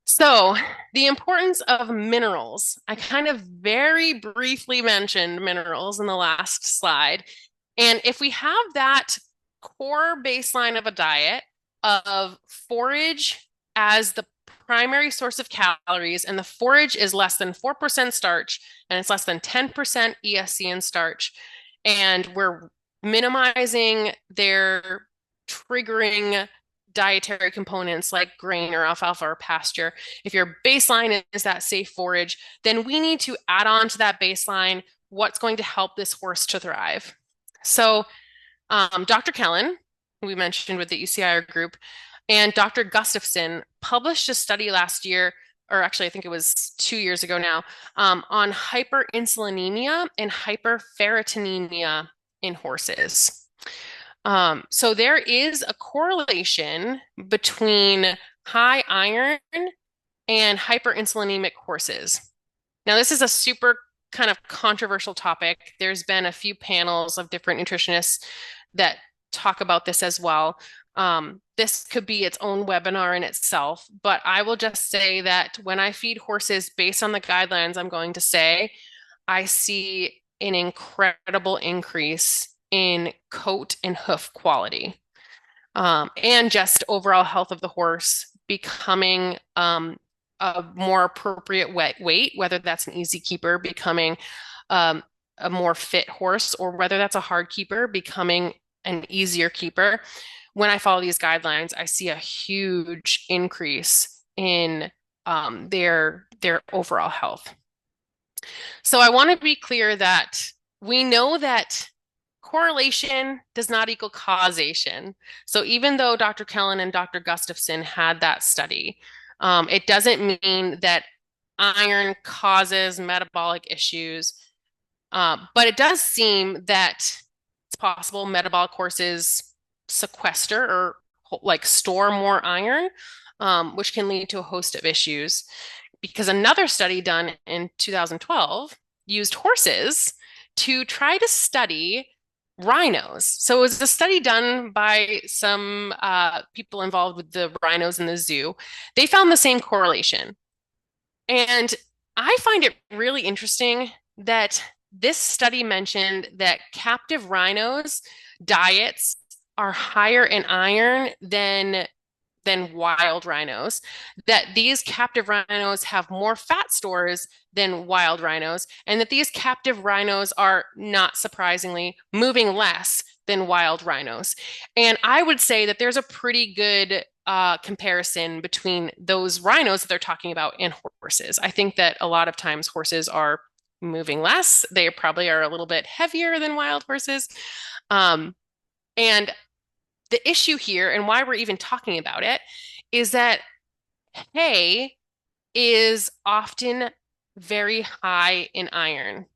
So the importance of minerals. I kind of very briefly mentioned minerals in the last slide. And if we have that core baseline of a diet of forage as the primary source of calories, and the forage is less than 4% starch, and it's less than 10% ESC and starch, and we're minimizing their triggering dietary components like grain or alfalfa or pasture, if your baseline is that safe forage, then we need to add on to that baseline what's going to help this horse to thrive. So Dr. Kellen, who we mentioned with the ECIR group, and Dr. Gustafson published a study last year, or actually, I think it was 2 years ago now, on hyperinsulinemia and hyperferritinemia in horses. So there is a correlation between high iron and hyperinsulinemic horses. Now, this is a super kind of controversial topic. There's been a few panels of different nutritionists that talk about this as well. This could be its own webinar in itself, but I will just say that when I feed horses based on the guidelines, I'm going to say I see an incredible increase in coat and hoof quality, and just overall health of the horse becoming a more appropriate weight, whether that's an easy keeper becoming a more fit horse, or whether that's a hard keeper becoming an easier keeper. When I follow these guidelines, I see a huge increase in their overall health. So I want to be clear that we know that correlation does not equal causation. So even though Dr. Kellen and Dr. Gustafson had that study, it doesn't mean that iron causes metabolic issues. But it does seem that it's possible metabolic horses sequester or like store more iron, which can lead to a host of issues. Because another study done in 2012 used horses to try to study rhinos. So it was a study done by some people involved with the rhinos in the zoo. They found the same correlation. And I find it really interesting that this study mentioned that captive rhinos' diets are higher in iron than wild rhinos, that these captive rhinos have more fat stores than wild rhinos, and that these captive rhinos are, not surprisingly, moving less than wild rhinos. And I would say that there's a pretty good comparison between those rhinos that they're talking about and horses. I think that a lot of times horses are moving less. They probably are a little bit heavier than wild horses. And the issue here, and why we're even talking about it, is that hay is often very high in iron,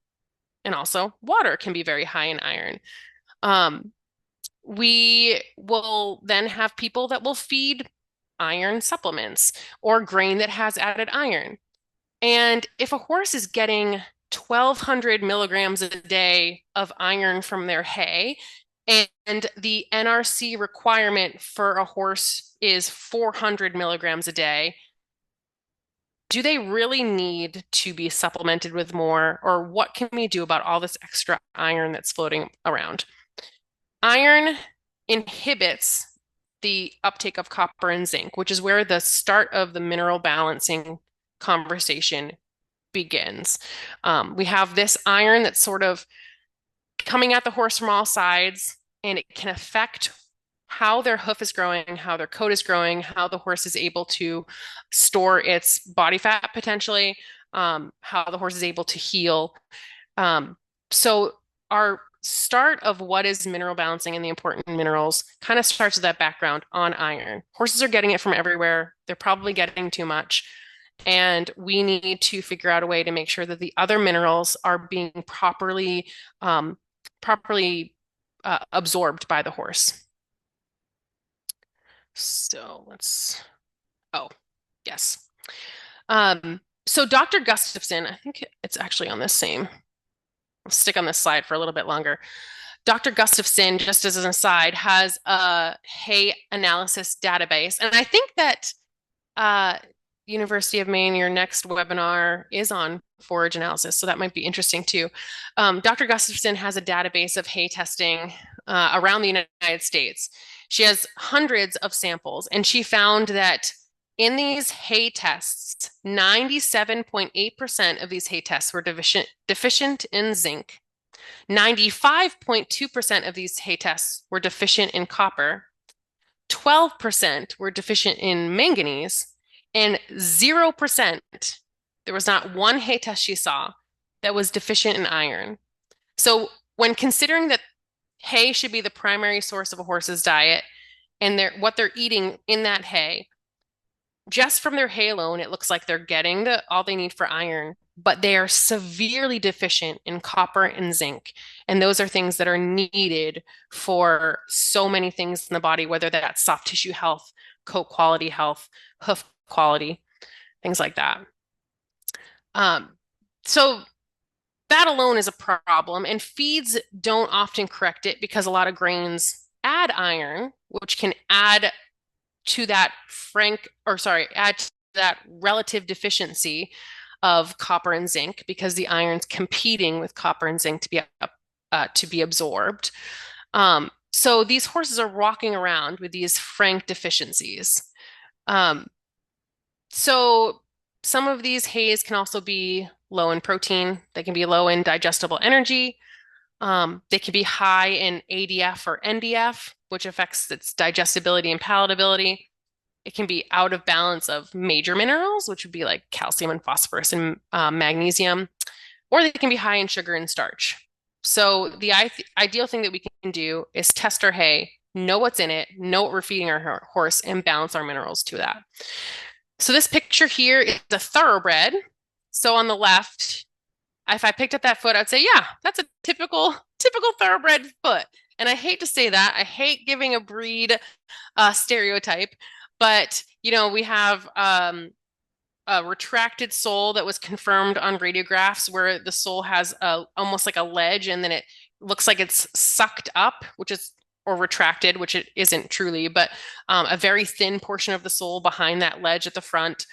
and also water can be very high in iron. We will then have people that will feed iron supplements or grain that has added iron. And if a horse is getting 1,200 milligrams a day of iron from their hay, and the NRC requirement for a horse is 400 milligrams a day, do they really need to be supplemented with more? Or what can we do about all this extra iron that's floating around? Iron inhibits the uptake of copper and zinc, which is where the start of the mineral balancing conversation begins. We have this iron that's sort of coming at the horse from all sides, and it can affect how their hoof is growing, how their coat is growing, how the horse is able to store its body fat potentially, how the horse is able to heal. So our start of what is mineral balancing and the important minerals kind of starts with that background on iron. Horses are getting it from everywhere. They're probably getting too much. And we need to figure out a way to make sure that the other minerals are being properly absorbed by the horse. So oh, yes. So Dr. Gustafson, I think it's actually on this same, I'll stick on this slide for a little bit longer. Dr. Gustafson, just as an aside, has a hay analysis database. And I think that University of Maine, your next webinar is on forage analysis, so that might be interesting too. Dr. Gustafson has a database of hay testing around the United States. She has hundreds of samples, and she found that in these hay tests, 97.8% of these hay tests were deficient in zinc. 95.2% of these hay tests were deficient in copper. 12% were deficient in manganese, and 0%, there was not one hay test she saw that was deficient in iron. So when considering that hay should be the primary source of a horse's diet and what they're eating in that hay, just from their hay alone, it looks like they're getting all they need for iron, but they are severely deficient in copper and zinc. And those are things that are needed for so many things in the body, whether that's soft tissue health, coat quality health, hoof quality, things like that. Um, so that alone is a problem, and feeds don't often correct it because a lot of grains add iron, which can add to that add to that relative deficiency of copper and zinc because the iron's competing with copper and zinc to be absorbed. So these horses are walking around with these frank deficiencies. Um, so some of these hays can also be low in protein. They can be low in digestible energy. They can be high in ADF or NDF, which affects its digestibility and palatability. It can be out of balance of major minerals, which would be like calcium and phosphorus and magnesium, or they can be high in sugar and starch. So the ideal thing that we can do is test our hay, know what's in it, know what we're feeding our horse, and balance our minerals to that. So this picture here is a thoroughbred. So on the left, if I picked up that foot, I'd say, yeah, that's a typical thoroughbred foot. And I hate to say that. I hate giving a breed stereotype, but we have a retracted sole that was confirmed on radiographs where the sole has almost like a ledge and then it looks like it's sucked up, or retracted, which it isn't truly, but a very thin portion of the sole behind that ledge at the front.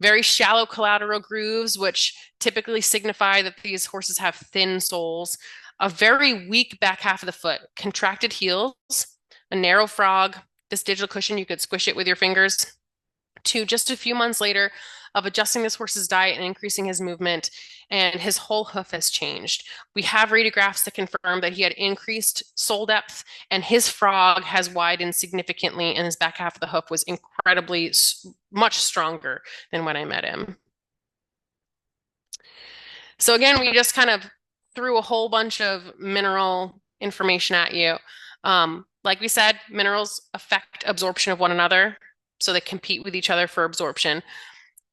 Very shallow collateral grooves, which typically signify that these horses have thin soles. A very weak back half of the foot, contracted heels, a narrow frog. This digital cushion, you could squish it with your fingers. To just a few months later of adjusting this horse's diet and increasing his movement, and his whole hoof has changed. We have radiographs that confirm that he had increased sole depth, and his frog has widened significantly, and his back half of the hoof was incredibly much stronger than when I met him. So again, we just kind of threw a whole bunch of mineral information at you. Like we said, minerals affect absorption of one another, so they compete with each other for absorption.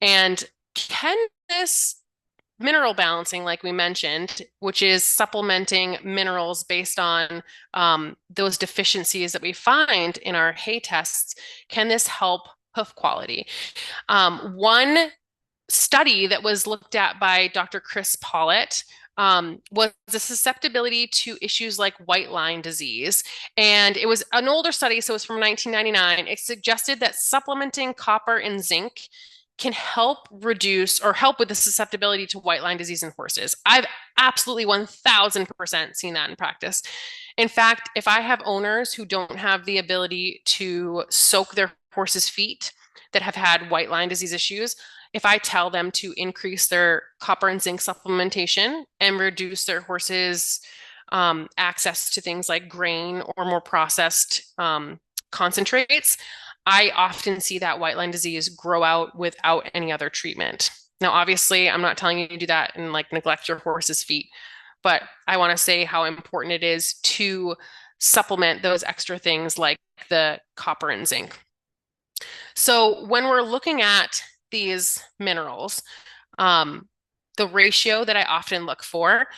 And can this mineral balancing, like we mentioned, which is supplementing minerals based on those deficiencies that we find in our hay tests, can this help hoof quality? One study that was looked at by Dr. Chris Pollitt was the susceptibility to issues like white line disease. And it was an older study, so it was from 1999. It suggested that supplementing copper and zinc can help reduce or help with the susceptibility to white line disease in horses. I've absolutely 1000% seen that in practice. In fact, if I have owners who don't have the ability to soak their horses' feet that have had white line disease issues, if I tell them to increase their copper and zinc supplementation and reduce their horses' access to things like grain or more processed concentrates, I often see that white line disease grow out without any other treatment. Now, obviously, I'm not telling you to do that and like neglect your horse's feet, but I want to say how important it is to supplement those extra things like the copper and zinc. So when we're looking at these minerals, the ratio that I often look for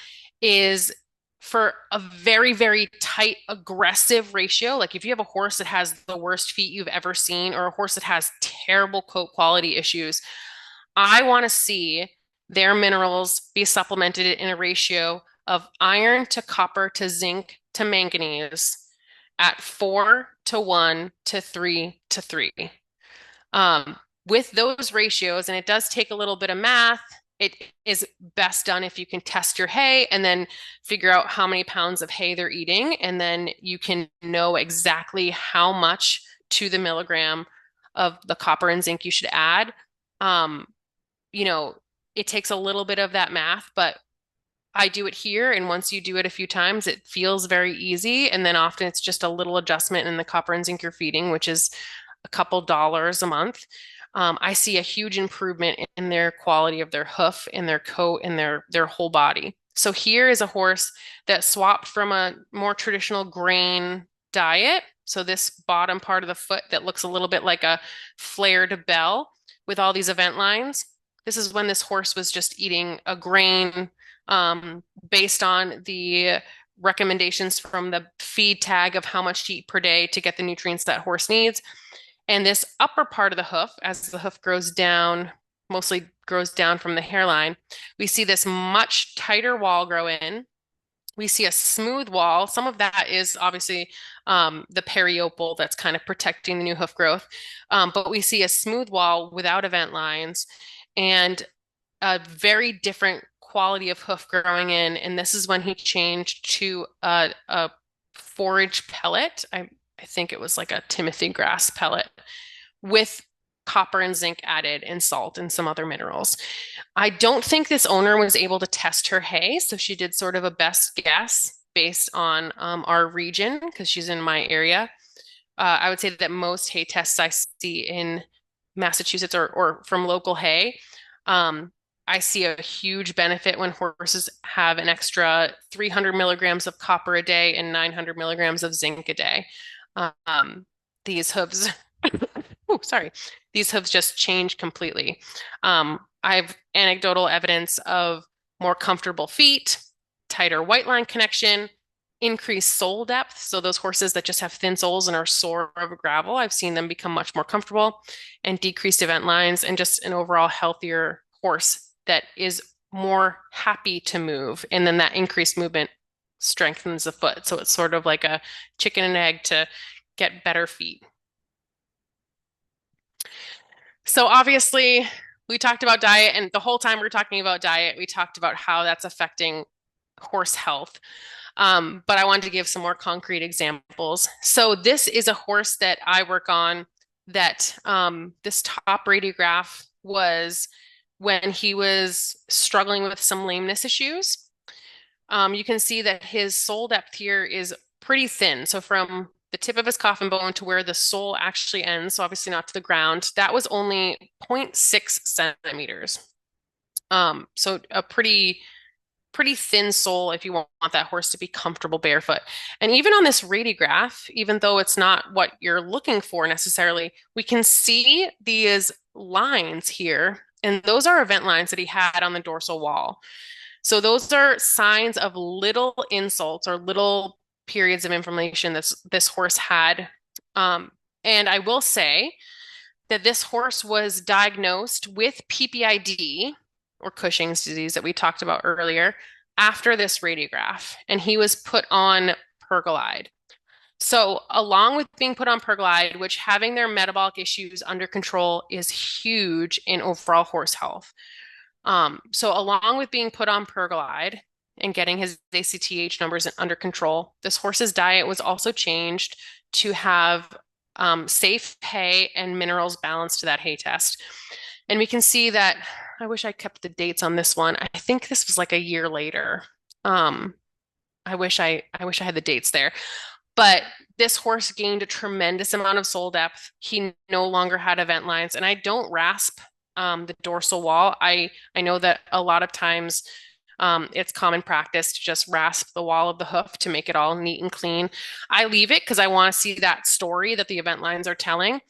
is for a very, very tight, aggressive ratio. Like if you have a horse that has the worst feet you've ever seen, or a horse that has terrible coat quality issues, I want to see their minerals be supplemented in a ratio of iron to copper to zinc to manganese at 4 to 1 to 3 to 3. With those ratios, and it does take a little bit of math, it is best done if you can test your hay and then figure out how many pounds of hay they're eating, and then you can know exactly how much to the milligram of the copper and zinc you should add. It takes a little bit of that math, but I do it here, and once you do it a few times, it feels very easy. And then often it's just a little adjustment in the copper and zinc you're feeding, which is a couple dollars a month. I see a huge improvement in their quality of their hoof and their coat and their whole body. So here is a horse that swapped from a more traditional grain diet. So this bottom part of the foot that looks a little bit like a flared bell with all these event lines. This is when this horse was just eating a grain based on the recommendations from the feed tag of how much to eat per day to get the nutrients that horse needs. And this upper part of the hoof, as the hoof grows down, mostly grows down from the hairline, we see this much tighter wall grow in. We see a smooth wall. Some of that is obviously the periopal that's kind of protecting the new hoof growth. But we see a smooth wall without event lines and a very different quality of hoof growing in. And this is when he changed to a forage pellet. I think it was like a Timothy grass pellet with copper and zinc added and salt and some other minerals. I don't think this owner was able to test her hay, so she did sort of a best guess based on our region because she's in my area. I would say that most hay tests I see in Massachusetts or from local hay, I see a huge benefit when horses have an extra 300 milligrams of copper a day and 900 milligrams of zinc a day. These hooves, oh, sorry, these hooves just change completely. I have anecdotal evidence of more comfortable feet, tighter white line connection, increased sole depth. So those horses that just have thin soles and are sore over gravel, I've seen them become much more comfortable, and decreased event lines, and just an overall healthier horse that is more happy to move. And then that increased movement strengthens the foot. So it's sort of like a chicken and egg to get better feet. So obviously, we talked about diet, and the whole time we're talking about diet, we talked about how that's affecting horse health. But I wanted to give some more concrete examples. So this is a horse that I work on that this top radiograph was when he was struggling with some lameness issues. You can see that his sole depth here is pretty thin. So from the tip of his coffin bone to where the sole actually ends, so obviously not to the ground, that was only 0.6 centimeters. So a pretty thin sole if you want that horse to be comfortable barefoot. And even on this radiograph, even though it's not what you're looking for necessarily, we can see these lines here, and those are event lines that he had on the dorsal wall. So those are signs of little insults or little periods of inflammation that this horse had. And I will say that this horse was diagnosed with PPID, or Cushing's disease that we talked about earlier, after this radiograph, and he was put on Pergolide. So along with being put on Pergolide, which having their metabolic issues under control is huge in overall horse health. So along with being put on Pergolide and getting his ACTH numbers under control, this horse's diet was also changed to have safe hay and minerals balanced to that hay test. And we can see that, I wish I kept the dates on this one. I think this was like a year later. I wish I had the dates there. But this horse gained a tremendous amount of sole depth. He no longer had event lines, and I don't rasp the dorsal wall. I know that a lot of times it's common practice to just rasp the wall of the hoof to make it all neat and clean. I leave it because I want to see that story that the event lines are telling.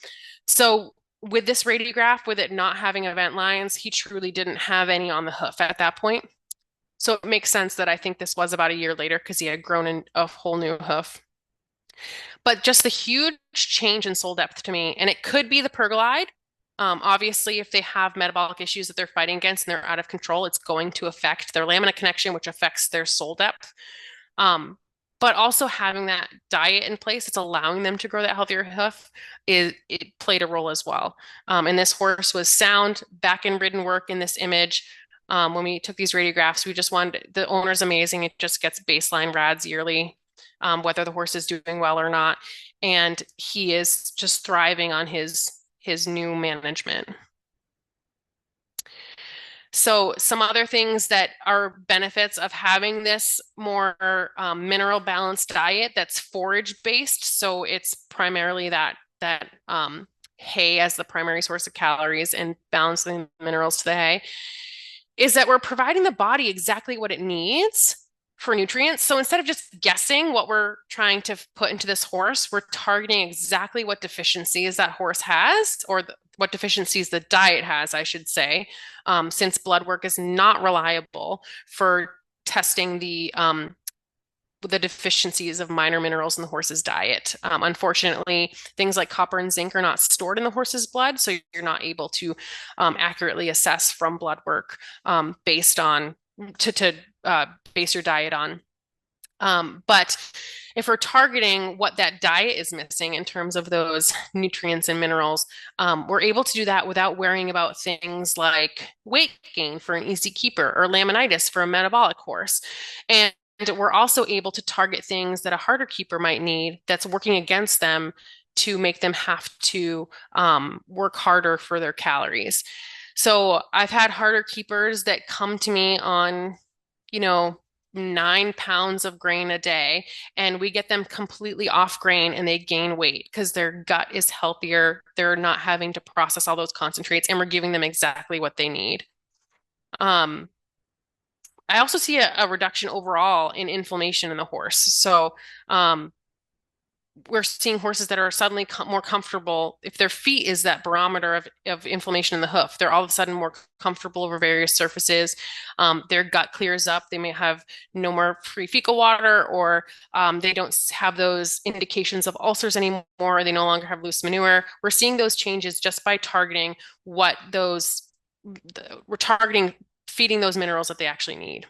So with this radiograph, with it not having event lines, he truly didn't have any on the hoof at that point. So it makes sense that I think this was about a year later because he had grown in a whole new hoof. But just the huge change in sole depth to me, and it could be the Pergolide. Obviously, if they have metabolic issues that they're fighting against and they're out of control, it's going to affect their lamina connection, which affects their sole depth. But also having that diet in place, it's allowing them to grow that healthier hoof, it played a role as well. And this horse was sound back in ridden work in this image. When we took these radiographs, we just wanted, the owner's amazing. It just gets baseline rads yearly, whether the horse is doing well or not. And he is just thriving on his new management. So some other things that are benefits of having this more mineral balanced diet that's forage based. So it's primarily that hay as the primary source of calories and balancing minerals to the hay, is that we're providing the body exactly what it needs for nutrients. So instead of just guessing what we're trying to put into this horse, we're targeting exactly what deficiencies that horse has, or what deficiencies the diet has, I should say, since blood work is not reliable for testing the deficiencies of minor minerals in the horse's diet. Unfortunately, things like copper and zinc are not stored in the horse's blood, so you're not able to accurately assess from blood work based on to base your diet on. But if we're targeting what that diet is missing in terms of those nutrients and minerals, we're able to do that without worrying about things like weight gain for an easy keeper or laminitis for a metabolic horse. And we're also able to target things that a harder keeper might need that's working against them to make them have to work harder for their calories. So I've had harder keepers that come to me on, you know, 9 pounds of grain a day, and we get them completely off grain and they gain weight because their gut is healthier. They're not having to process all those concentrates, and we're giving them exactly what they need. Um, I also see a reduction overall in inflammation in the horse. So, we're seeing horses that are suddenly more comfortable. If their feet is that barometer of inflammation in the hoof, they're all of a sudden more comfortable over various surfaces. Their gut clears up. They may have no more free fecal water, or they don't have those indications of ulcers anymore, or they no longer have loose manure. We're seeing those changes just by targeting we're targeting feeding those minerals that they actually need.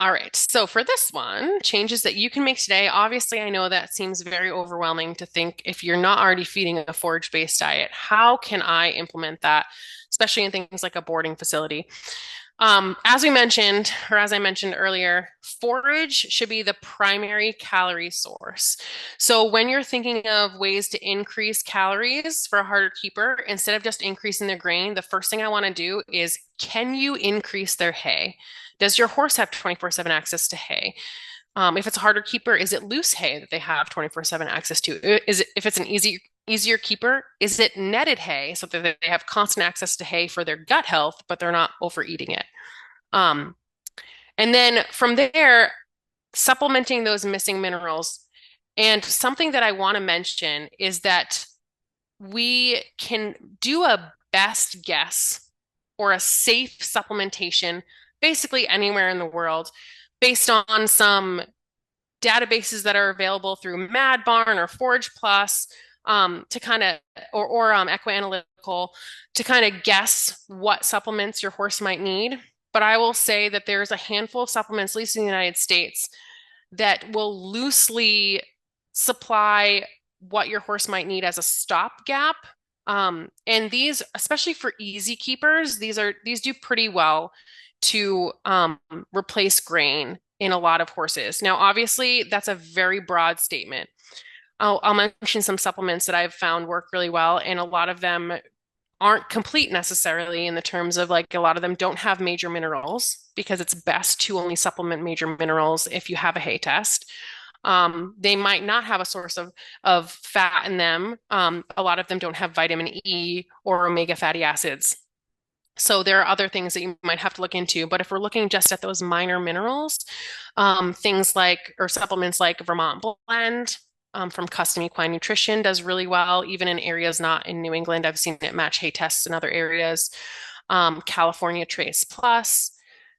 All right, so for this one, changes that you can make today. Obviously, I know that seems very overwhelming to think if you're not already feeding a forage-based diet, how can I implement that, especially in things like a boarding facility? As we mentioned, or as I mentioned earlier, forage should be the primary calorie source. So when you're thinking of ways to increase calories for a harder keeper, instead of just increasing their grain, the first thing I want to do is, can you increase their hay? Does your horse have 24/7 access to hay? If it's a harder keeper, is it loose hay that they have 24/7 access to? If it's an easier keeper, is it netted hay so that they have constant access to hay for their gut health, but they're not overeating it? Um, and then from there, supplementing those missing minerals. And something that I want to mention is that we can do a best guess or a safe supplementation basically anywhere in the world based on some databases that are available through Mad Barn or Forage Plus, to kind of, or Equianalytical, to kind of guess what supplements your horse might need. But I will say that there's a handful of supplements, at least in the United States, that will loosely supply what your horse might need as a stopgap. And these, especially for easy keepers, these do pretty well to replace grain in a lot of horses. Now, obviously, that's a very broad statement. I'll mention some supplements that I've found work really well, and a lot of them aren't complete necessarily in the terms of, like, a lot of them don't have major minerals because it's best to only supplement major minerals if you have a hay test. They might not have a source of fat in them. A lot of them don't have vitamin E or omega fatty acids. So there are other things that you might have to look into. But if we're looking just at those minor minerals, things like, or supplements like Vermont Blend from Custom Equine Nutrition does really well, even in areas not in New England. I've seen it match hay tests in other areas. California Trace Plus,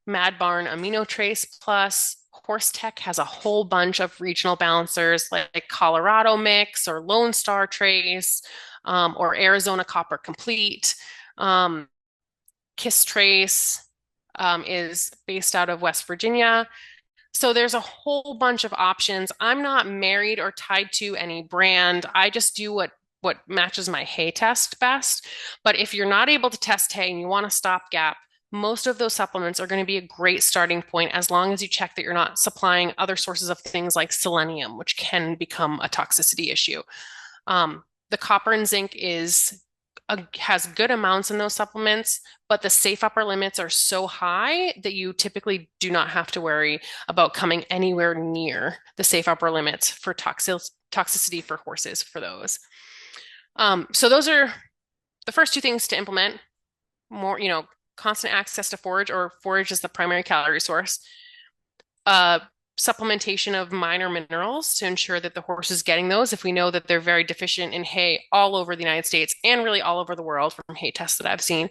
Mad Barn Amino Trace Plus. Horse Tech has a whole bunch of regional balancers like Colorado Mix or Lone Star Trace, or Arizona Copper Complete. Kiss Trace is based out of West Virginia. So there's a whole bunch of options. I'm not married or tied to any brand. I just do what matches my hay test best. But if you're not able to test hay and you want a stopgap, most of those supplements are going to be a great starting point, as long as you check that you're not supplying other sources of things like selenium, which can become a toxicity issue. The copper and zinc is has good amounts in those supplements, but the safe upper limits are so high that you typically do not have to worry about coming anywhere near the safe upper limits for toxicity for horses for those. So those are the first two things to implement. More, constant access to forage, or forage is the primary calorie source. Supplementation of minor minerals to ensure that the horse is getting those if we know that they're very deficient in hay all over the United States and really all over the world from hay tests that I've seen.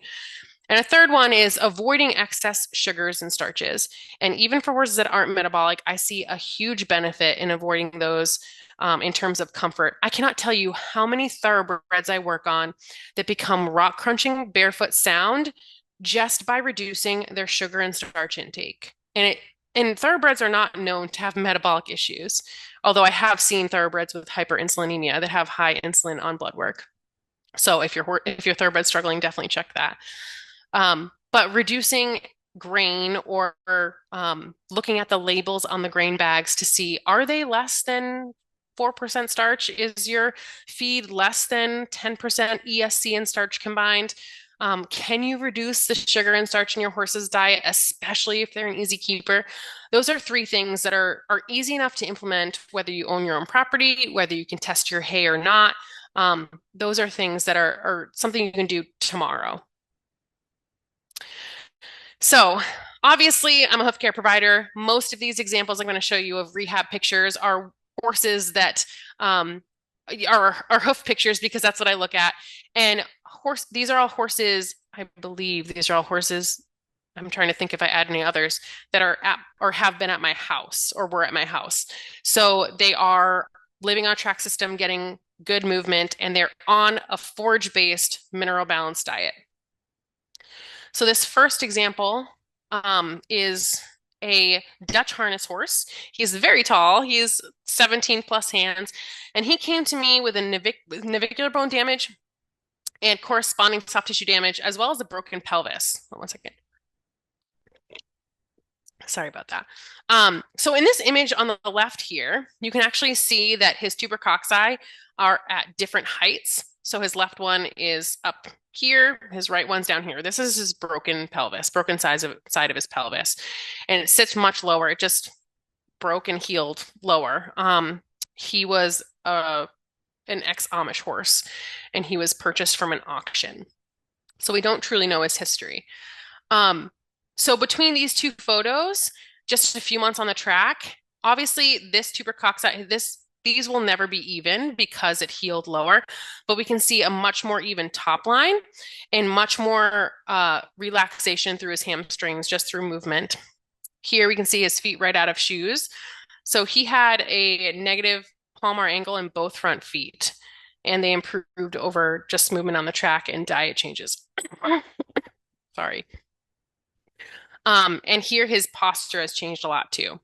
And a third one is avoiding excess sugars and starches. And even for horses that aren't metabolic, I see a huge benefit in avoiding those in terms of comfort. I cannot tell you how many thoroughbreds I work on that become rock crunching barefoot sound just by reducing their sugar and starch intake. And thoroughbreds are not known to have metabolic issues, although I have seen thoroughbreds with hyperinsulinemia that have high insulin on blood work. So if your thoroughbred's struggling, definitely check that. But reducing grain or looking at the labels on the grain bags to see, are they less than 4% starch? Is your feed less than 10% ESC and starch combined? Can you reduce the sugar and starch in your horse's diet, especially if they're an easy keeper? Those are three things that are easy enough to implement, whether you own your own property, whether you can test your hay or not. Those are things that are something you can do tomorrow. So obviously, I'm a hoof care provider. Most of these examples I'm going to show you of rehab pictures are horses that are hoof pictures because that's what I look at. And these are all horses, I believe these are all horses. I'm trying to think if I add any others that are at or have been at my house or were at my house. So they are living on a track system, getting good movement, and they're on a forage-based mineral balance diet. So this first example is a Dutch harness horse. He's very tall. He's 17 plus hands. And he came to me with a navicular bone damage and corresponding soft tissue damage, as well as a broken pelvis. One second. Sorry about that. So in this image on the left here, you can actually see that his tubercocci are at different heights. So his left one is up here, his right one's down here. This is his broken pelvis, broken side of his pelvis. And it sits much lower. It just broke and healed lower. He was an ex-Amish horse, and he was purchased from an auction. So we don't truly know his history. So between these two photos, just a few months on the track, obviously this tubercocci, these will never be even because it healed lower, but we can see a much more even top line and much more relaxation through his hamstrings just through movement. Here we can see his feet right out of shoes. So he had a negative palmar angle in both front feet, and they improved over just movement on the track and diet changes. Sorry. And here his posture has changed a lot too.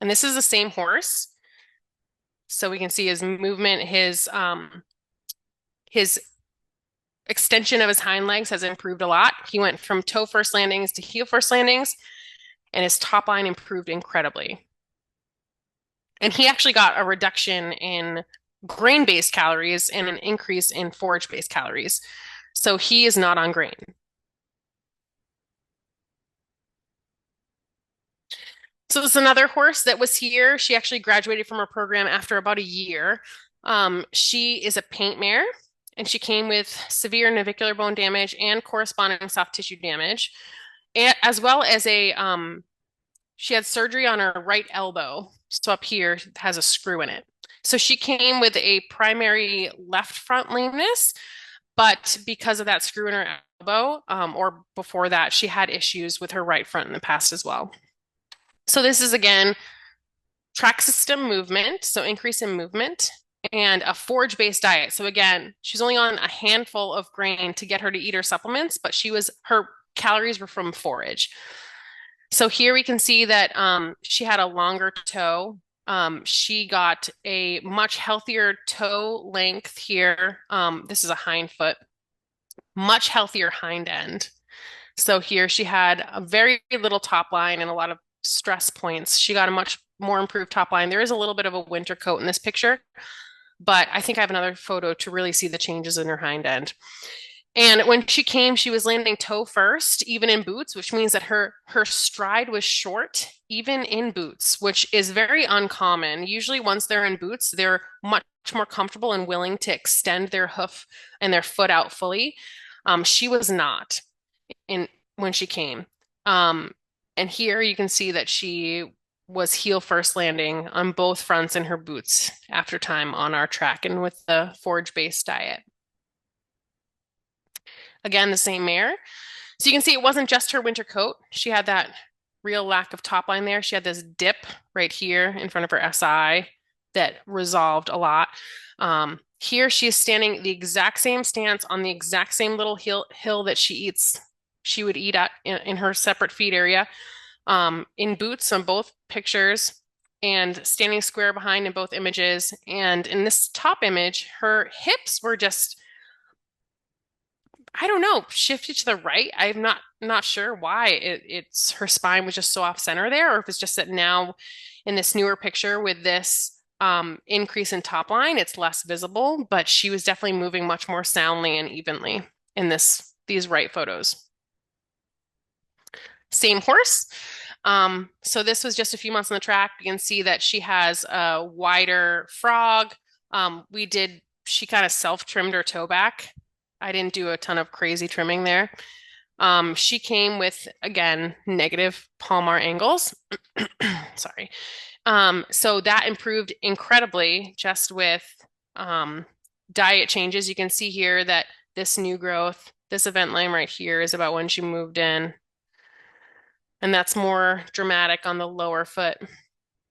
And this is the same horse. So we can see his movement, his extension of his hind legs has improved a lot. He went from toe first landings to heel first landings, and his top line improved incredibly. And he actually got a reduction in grain-based calories and an increase in forage-based calories. So he is not on grain. So this is another horse that was here. She actually graduated from our program after about a year. She is a paint mare, and she came with severe navicular bone damage and corresponding soft tissue damage, as well as she had surgery on her right elbow. So up here has a screw in it. So she came with a primary left front lameness, but because of that screw in her elbow, or before that, she had issues with her right front in the past as well. So this is, again, track system movement, so increase in movement, and a forage-based diet. So again, she's only on a handful of grain to get her to eat her supplements, but her calories were from forage. So here we can see that she had a longer toe. She got a much healthier toe length here. This is a hind foot, much healthier hind end. So here she had a very little top line and a lot of stress points. She got a much more improved top line. There is a little bit of a winter coat in this picture, but I think I have another photo to really see the changes in her hind end. And when she came, she was landing toe first, even in boots, which means that her stride was short, even in boots, which is very uncommon. Usually, once they're in boots, they're much more comfortable and willing to extend their hoof and their foot out fully. She was not in when she came. Um, and here you can see that she was heel first landing on both fronts in her boots after time on our track and with the forage-based diet. Again, the same mare. So you can see it wasn't just her winter coat. She had that real lack of top line there. She had this dip right here in front of her SI that resolved a lot. Here she is standing the exact same stance on the exact same little hill that she would eat at in her separate feed area, in boots on both pictures and standing square behind in both images. And in this top image, her hips were just, I don't know, shifted to the right. I'm not sure why it's her spine was just so off center there, or if it's just that now in this newer picture with this increase in top line, it's less visible, but she was definitely moving much more soundly and evenly in these right photos. Same horse. So this was just a few months on the track. You can see that she has a wider frog. She kind of self-trimmed her toe back. I didn't do a ton of crazy trimming there. She came with, again, negative palmar angles. Sorry. So that improved incredibly just with diet changes. You can see here that this new growth, this event line right here is about when she moved in. And that's more dramatic on the lower foot.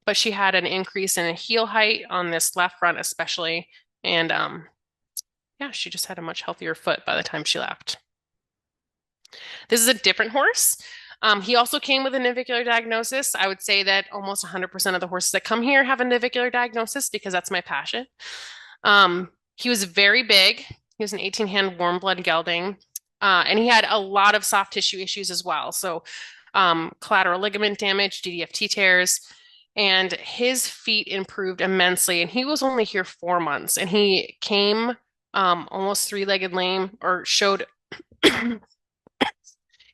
But she had an increase in heel height on this left front, especially. And yeah, she just had a much healthier foot by the time she left. This is a different horse. He also came with a navicular diagnosis. I would say that almost 100% of the horses that come here have a navicular diagnosis because that's my passion. He was very big. He was an 18-hand warm blood gelding. And he had a lot of soft tissue issues as well. So collateral ligament damage, DDFT tears, and his feet improved immensely. And he was only here 4 months, and he came almost three-legged lame, or showed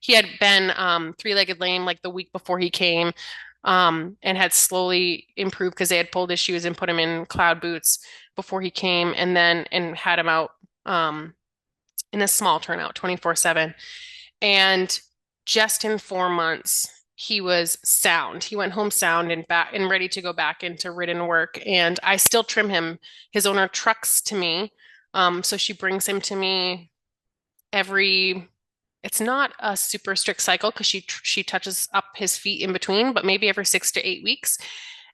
he had been three-legged lame like the week before he came, and had slowly improved because they had pulled his shoes and put him in cloud boots before he came, and had him out in a small turnout 24/7. And just in 4 months, he was sound. He went home sound and back and ready to go back into ridden work. And I still trim him. His owner trucks to me. So she brings him to me it's not a super strict cycle because she touches up his feet in between, but maybe every 6 to 8 weeks.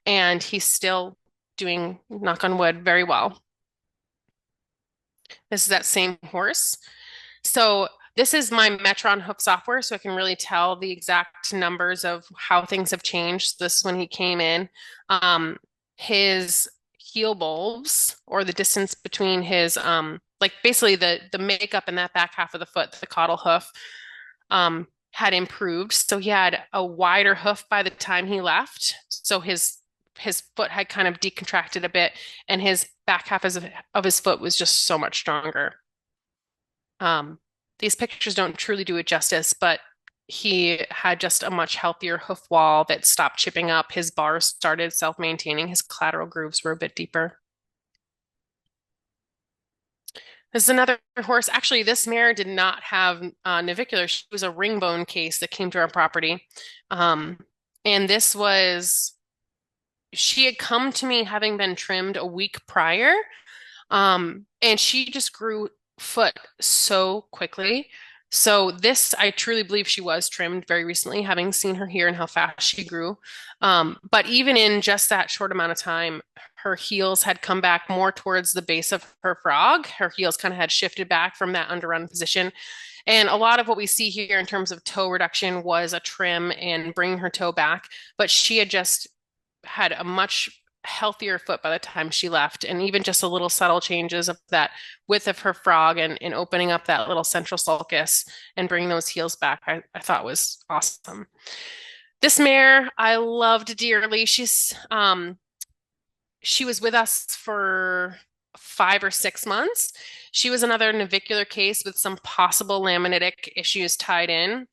And he's still doing, knock on wood, very well. This is that same horse. So this is my Metron hoof software, so I can really tell the exact numbers of how things have changed. This when he came in. His heel bulbs, or the distance between his like basically the makeup in that back half of the foot, the caudal hoof, had improved. So he had a wider hoof by the time he left. So his foot had kind of decontracted a bit, and his back half of his foot was just so much stronger. These pictures don't truly do it justice, but he had just a much healthier hoof wall that stopped chipping up. His bars started self-maintaining. His collateral grooves were a bit deeper. This is another horse. Actually, this mare did not have navicular. She was a ring bone case that came to our property. And she had come to me having been trimmed a week prior. And she just grew foot so quickly. So this, I truly believe she was trimmed very recently, having seen her here and how fast she grew. But even in just that short amount of time, her heels had come back more towards the base of her frog. Her heels kind of had shifted back from that underrun position. And a lot of what we see here in terms of toe reduction was a trim and bringing her toe back. But she had just had a much healthier foot by the time she left. And even just a little subtle changes of that width of her frog and opening up that little central sulcus and bringing those heels back, I thought was awesome. This mare I loved dearly. She was with us for 5 or 6 months. She was another navicular case with some possible laminitic issues tied in,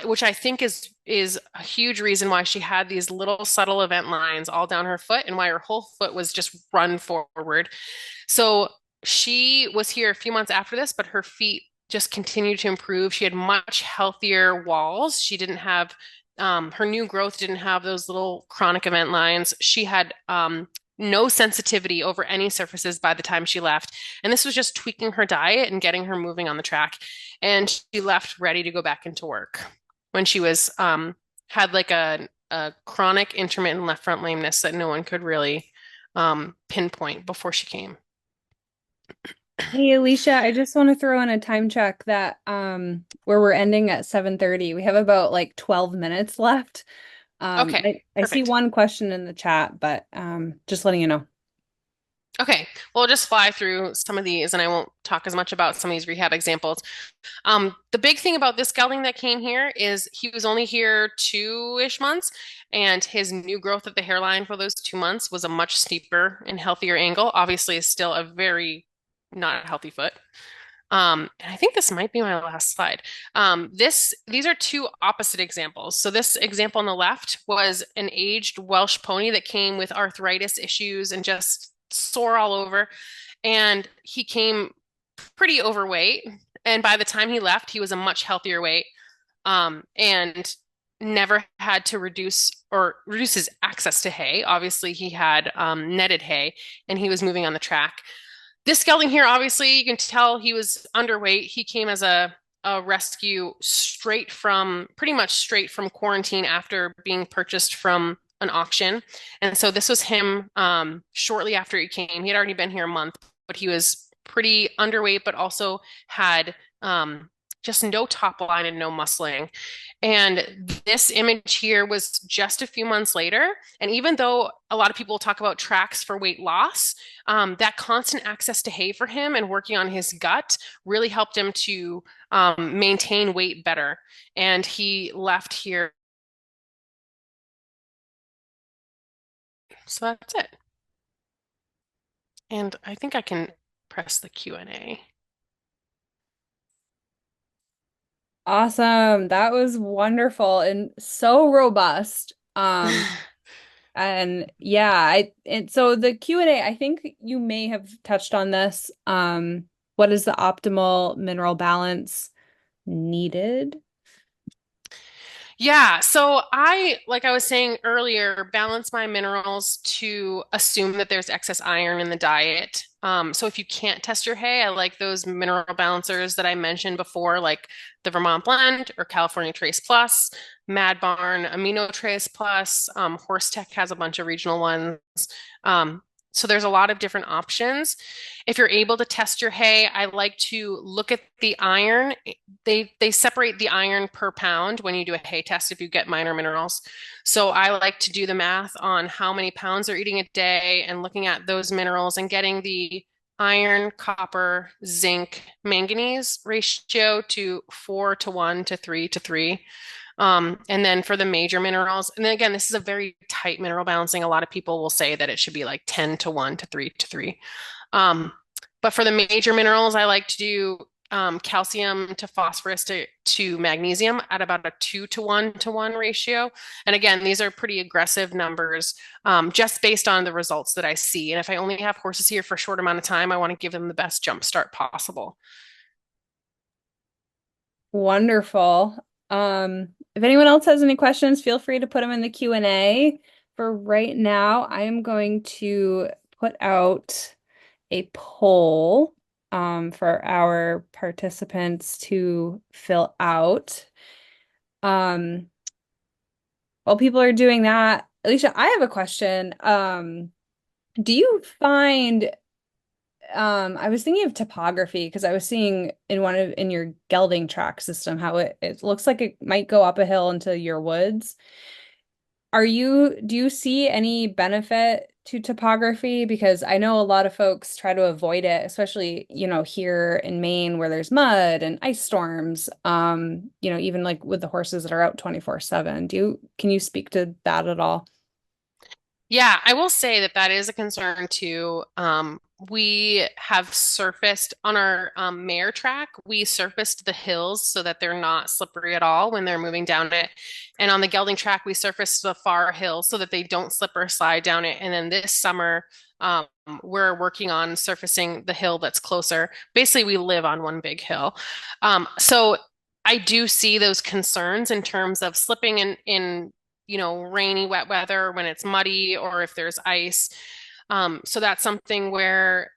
which I think is a huge reason why she had these little subtle event lines all down her foot and why her whole foot was just run forward. So she was here a few months after this, but her feet just continued to improve. She had much healthier walls. She didn't have her new growth didn't have those little chronic event lines. She had no sensitivity over any surfaces by the time she left. And this was just tweaking her diet and getting her moving on the track. And she left ready to go back into work when she was had like a chronic intermittent left front lameness that no one could really pinpoint before she came. Hey Alicia, I just want to throw in a time check that where we're ending at 7:30. We have about like 12 minutes left. Okay, I see perfect. one question in the chat, but just letting you know. Okay, we'll just fly through some of these and I won't talk as much about some of these rehab examples. The big thing about this gelding that came here is he was only here 2-ish months, and his new growth of the hairline for those 2 months was a much steeper and healthier angle. Obviously, is still a very not healthy foot. And I think this might be my last slide. These are two opposite examples. So this example on the left was an aged Welsh pony that came with arthritis issues and just sore all over. And he came pretty overweight. And by the time he left, he was a much healthier weight, and never had to reduce his access to hay. Obviously, he had netted hay and he was moving on the track. This gelding here, obviously, you can tell he was underweight. He came as a rescue pretty much straight from quarantine after being purchased from an auction. And so this was him shortly after he came. He had already been here a month, but he was pretty underweight, but also had just no top line and no muscling. And this image here was just a few months later. And even though a lot of people talk about tracks for weight loss, that constant access to hay for him and working on his gut really helped him to maintain weight better. And he left here. So that's it. And I think I can press the Q&A. Awesome. That was wonderful and so robust. And yeah, and so the Q&A, I think you may have touched on this. What is the optimal mineral balance needed? Yeah, so like I was saying earlier, balance my minerals to assume that there's excess iron in the diet. So if you can't test your hay, I like those mineral balancers that I mentioned before, like the Vermont Blend or California Trace Plus, Mad Barn, Amino Trace Plus, Horse Tech has a bunch of regional ones. So there's a lot of different options. If you're able to test your hay, I like to look at the iron. They separate the iron per pound when you do a hay test if you get minor minerals. So I like to do the math on how many pounds they're eating a day and looking at those minerals and getting the iron, copper, zinc, manganese ratio to 4 to 1 to 3 to 3. And then for the major minerals, and then again, this is a very tight mineral balancing. A lot of people will say that it should be like 10 to 1 to 3 to 3. But for the major minerals, I like to do calcium to phosphorus to magnesium at about a 2 to 1 ratio. And again, these are pretty aggressive numbers, just based on the results that I see. And if I only have horses here for a short amount of time, I want to give them the best jump start possible. Wonderful. If anyone else has any questions, feel free to put them in the Q&A. For right now, I am going to put out a poll for our participants to fill out. While people are doing that, Alicia, I have a question. Do you find I was thinking of topography because I was seeing in your gelding track system how it looks like it might go up a hill into your woods. Do you see any benefit to topography? Because I know a lot of folks try to avoid it, especially, here in Maine where there's mud and ice storms. Even like with the horses that are out 24/7. Can you speak to that at all? Yeah, I will say that that is a concern too. we have surfaced on our mare track, we surfaced the hills so that they're not slippery at all when they're moving down it. And on the gelding track, we surfaced the far hills so that they don't slip or slide down it. And then this summer, um, we're working on surfacing the hill that's closer. Basically, we live on one big hill. So I do see those concerns in terms of slipping in rainy, wet weather when it's muddy or if there's ice. So that's something where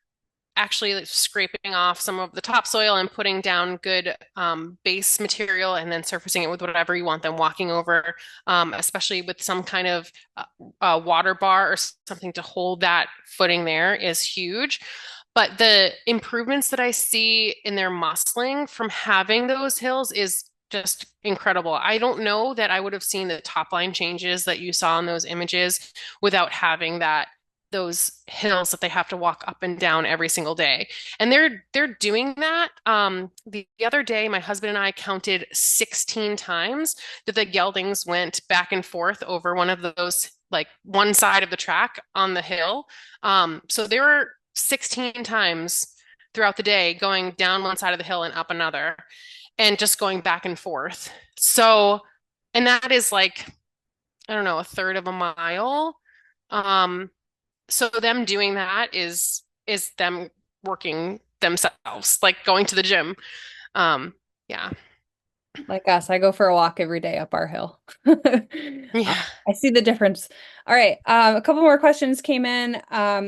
actually like, scraping off some of the topsoil and putting down good base material and then surfacing it with whatever you want them walking over, especially with some kind of water bar or something to hold that footing there is huge. But the improvements that I see in their muscling from having those hills is just incredible. I don't know that I would have seen the top line changes that you saw in those images without having those hills that they have to walk up and down every single day. And they're doing that. The other day, my husband and I counted 16 times that the geldings went back and forth over one of those, like one side of the track on the hill. So there were 16 times throughout the day going down one side of the hill and up another and just going back and forth. So, and that is like, I don't know, a third of a mile. Um, so them doing that is them working themselves, like going to the gym. Yeah. Like us, I go for a walk every day up our hill. Yeah. I see the difference. All right, a couple more questions came in.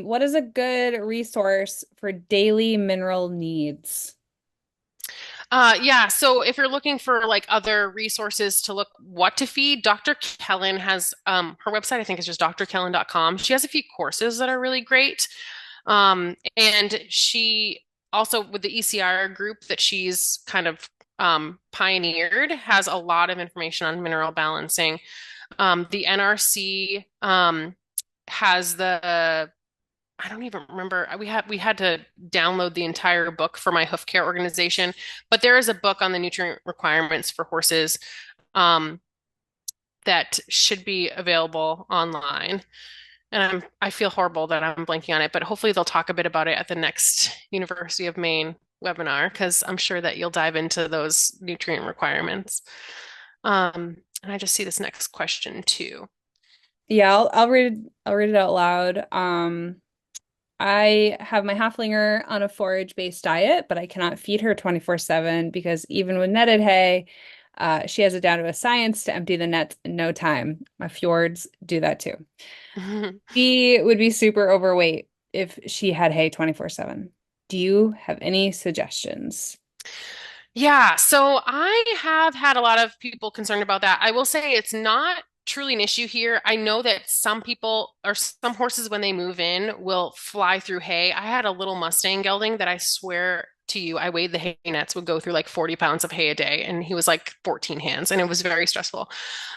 What is a good resource for daily mineral needs? Yeah, so if you're looking for like other resources to look what to feed, Dr. Kellen has her website, I think is just drkellen.com. She has a few courses that are really great. And she also with the ECR group that she's kind of pioneered has a lot of information on mineral balancing. The NRC has the I don't even remember. We had to download the entire book for my hoof care organization, but there is a book on the nutrient requirements for horses um, that should be available online. And I feel horrible that I'm blanking on it, but hopefully they'll talk a bit about it at the next University of Maine webinar because I'm sure that you'll dive into those nutrient requirements. And I just see this next question too. Yeah, I'll read it out loud. I have my halflinger on a forage-based diet, but I cannot feed her 24/7 because even with netted hay, she has it down to a science to empty the nets in no time. My fjords do that too. She would be super overweight if she had hay 24/7. Do you have any suggestions? Yeah, so I have had a lot of people concerned about that. I will say it's not truly an issue here. I know that some people or some horses, when they move in, will fly through hay. I had a little Mustang gelding that I swear to you, I weighed the hay nets would go through like 40 pounds of hay a day, and he was like 14 hands, and it was very stressful.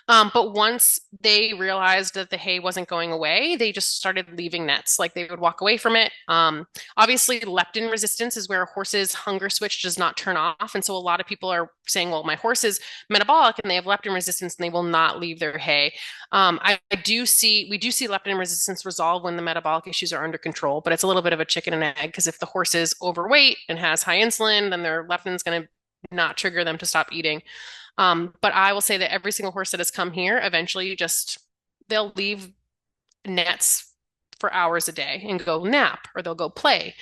But once they realized that the hay wasn't going away, they just started leaving nets. Like they would walk away from it. Obviously, leptin resistance is where a horse's hunger switch does not turn off. And so a lot of people are saying, well, my horse is metabolic and they have leptin resistance and they will not leave their hay. We do see leptin resistance resolve when the metabolic issues are under control, but it's a little bit of a chicken and egg because if the horse is overweight and has high insulin, then their leptin is going to not trigger them to stop eating. But I will say that every single horse that has come here, eventually just they'll leave nets for hours a day and go nap or they'll go play.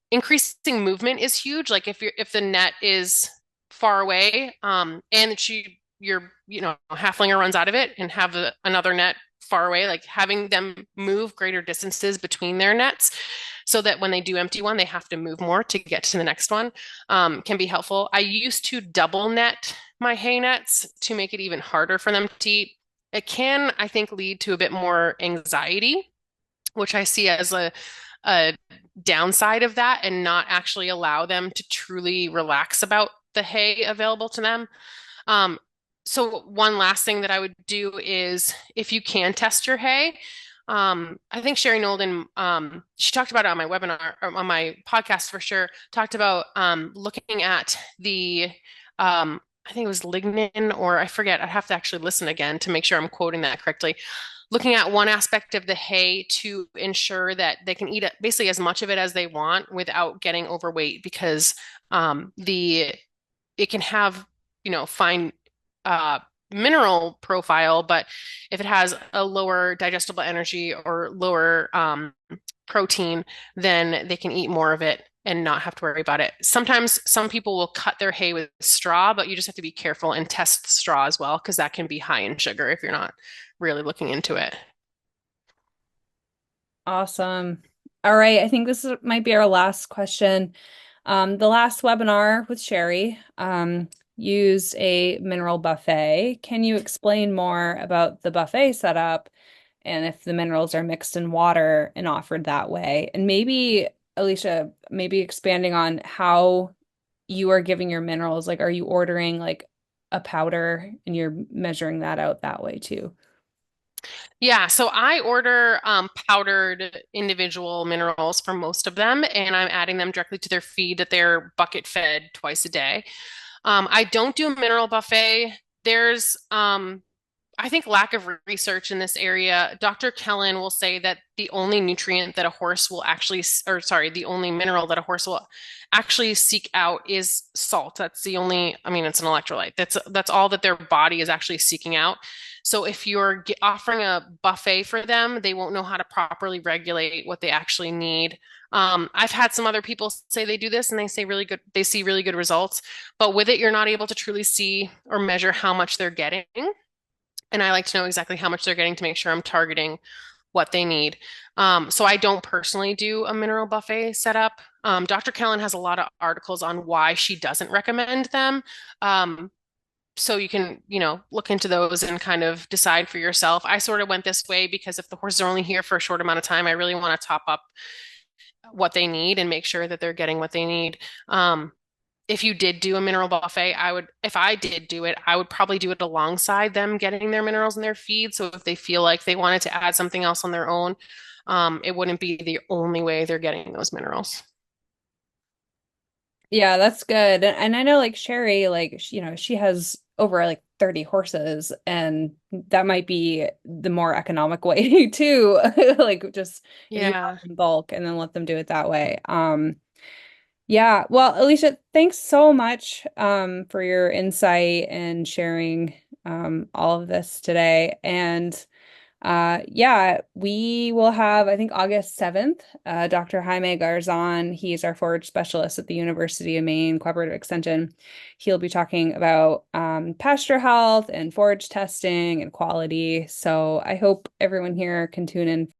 Increasing movement is huge. Like if the net is far away, and your halflinger runs out of it and have another net far away, like having them move greater distances between their nets so that when they do empty one, they have to move more to get to the next one, can be helpful. I used to double net my hay nets to make it even harder for them to eat. It can, I think, lead to a bit more anxiety, which I see as a downside of that and not actually allow them to truly relax about the hay available to them. So one last thing that I would do is if you can test your hay, I think Sherry Nolden, she talked about it on my webinar, or on my podcast for sure, talked about looking at the, I think it was lignin, or I forget, I'd have to actually listen again to make sure I'm quoting that correctly. looking at one aspect of the hay to ensure that they can eat basically as much of it as they want without getting overweight because the it can have, fine uh, mineral profile, but if it has a lower digestible energy or lower protein, then they can eat more of it and not have to worry about it. Sometimes some people will cut their hay with straw, but you just have to be careful and test the straw as well, because that can be high in sugar if you're not really looking into it. Awesome. All right, I think might be our last question. The last webinar with Sherry used a mineral buffet. Can you explain more about the buffet setup and if the minerals are mixed in water and offered that way? And maybe, Alicia, maybe expanding on how you are giving your minerals. Like, are you ordering like a powder and you're measuring that out that way too? Yeah, so I order powdered individual minerals for most of them, and I'm adding them directly to their feed that they're bucket fed twice a day. I don't do a mineral buffet. There's I think lack of research in this area. Dr. Kellen will say that the only nutrient that a horse will actually, or sorry, the only mineral that a horse will actually seek out is salt. That's the only, I mean, it's an electrolyte. That's all that their body is actually seeking out. So if you're offering a buffet for them, they won't know how to properly regulate what they actually need. I've had some other people say they do this and they see really good results, but with it, you're not able to truly see or measure how much they're getting. And I like to know exactly how much they're getting to make sure I'm targeting what they need. So I don't personally do a mineral buffet setup. Dr. Kellen has a lot of articles on why she doesn't recommend them. So you can, look into those and kind of decide for yourself. I sort of went this way because if the horses are only here for a short amount of time, I really want to top up what they need and make sure that they're getting what they need. If you did do a mineral buffet, if I did do it, I would probably do it alongside them getting their minerals in their feed. So if they feel like they wanted to add something else on their own, it wouldn't be the only way they're getting those minerals. Yeah, that's good. And I know like Sherry, like, she has over like 30 horses, and that might be the more economic way too. Like just if you Yeah. have in bulk and then let them do it that way. Yeah. Well, Alicia, thanks so much for your insight and sharing all of this today. And yeah, we will have, I think, August 7th, Dr. Jaime Garzon. He's our forage specialist at the University of Maine Cooperative Extension. He'll be talking about pasture health and forage testing and quality. So I hope everyone here can tune in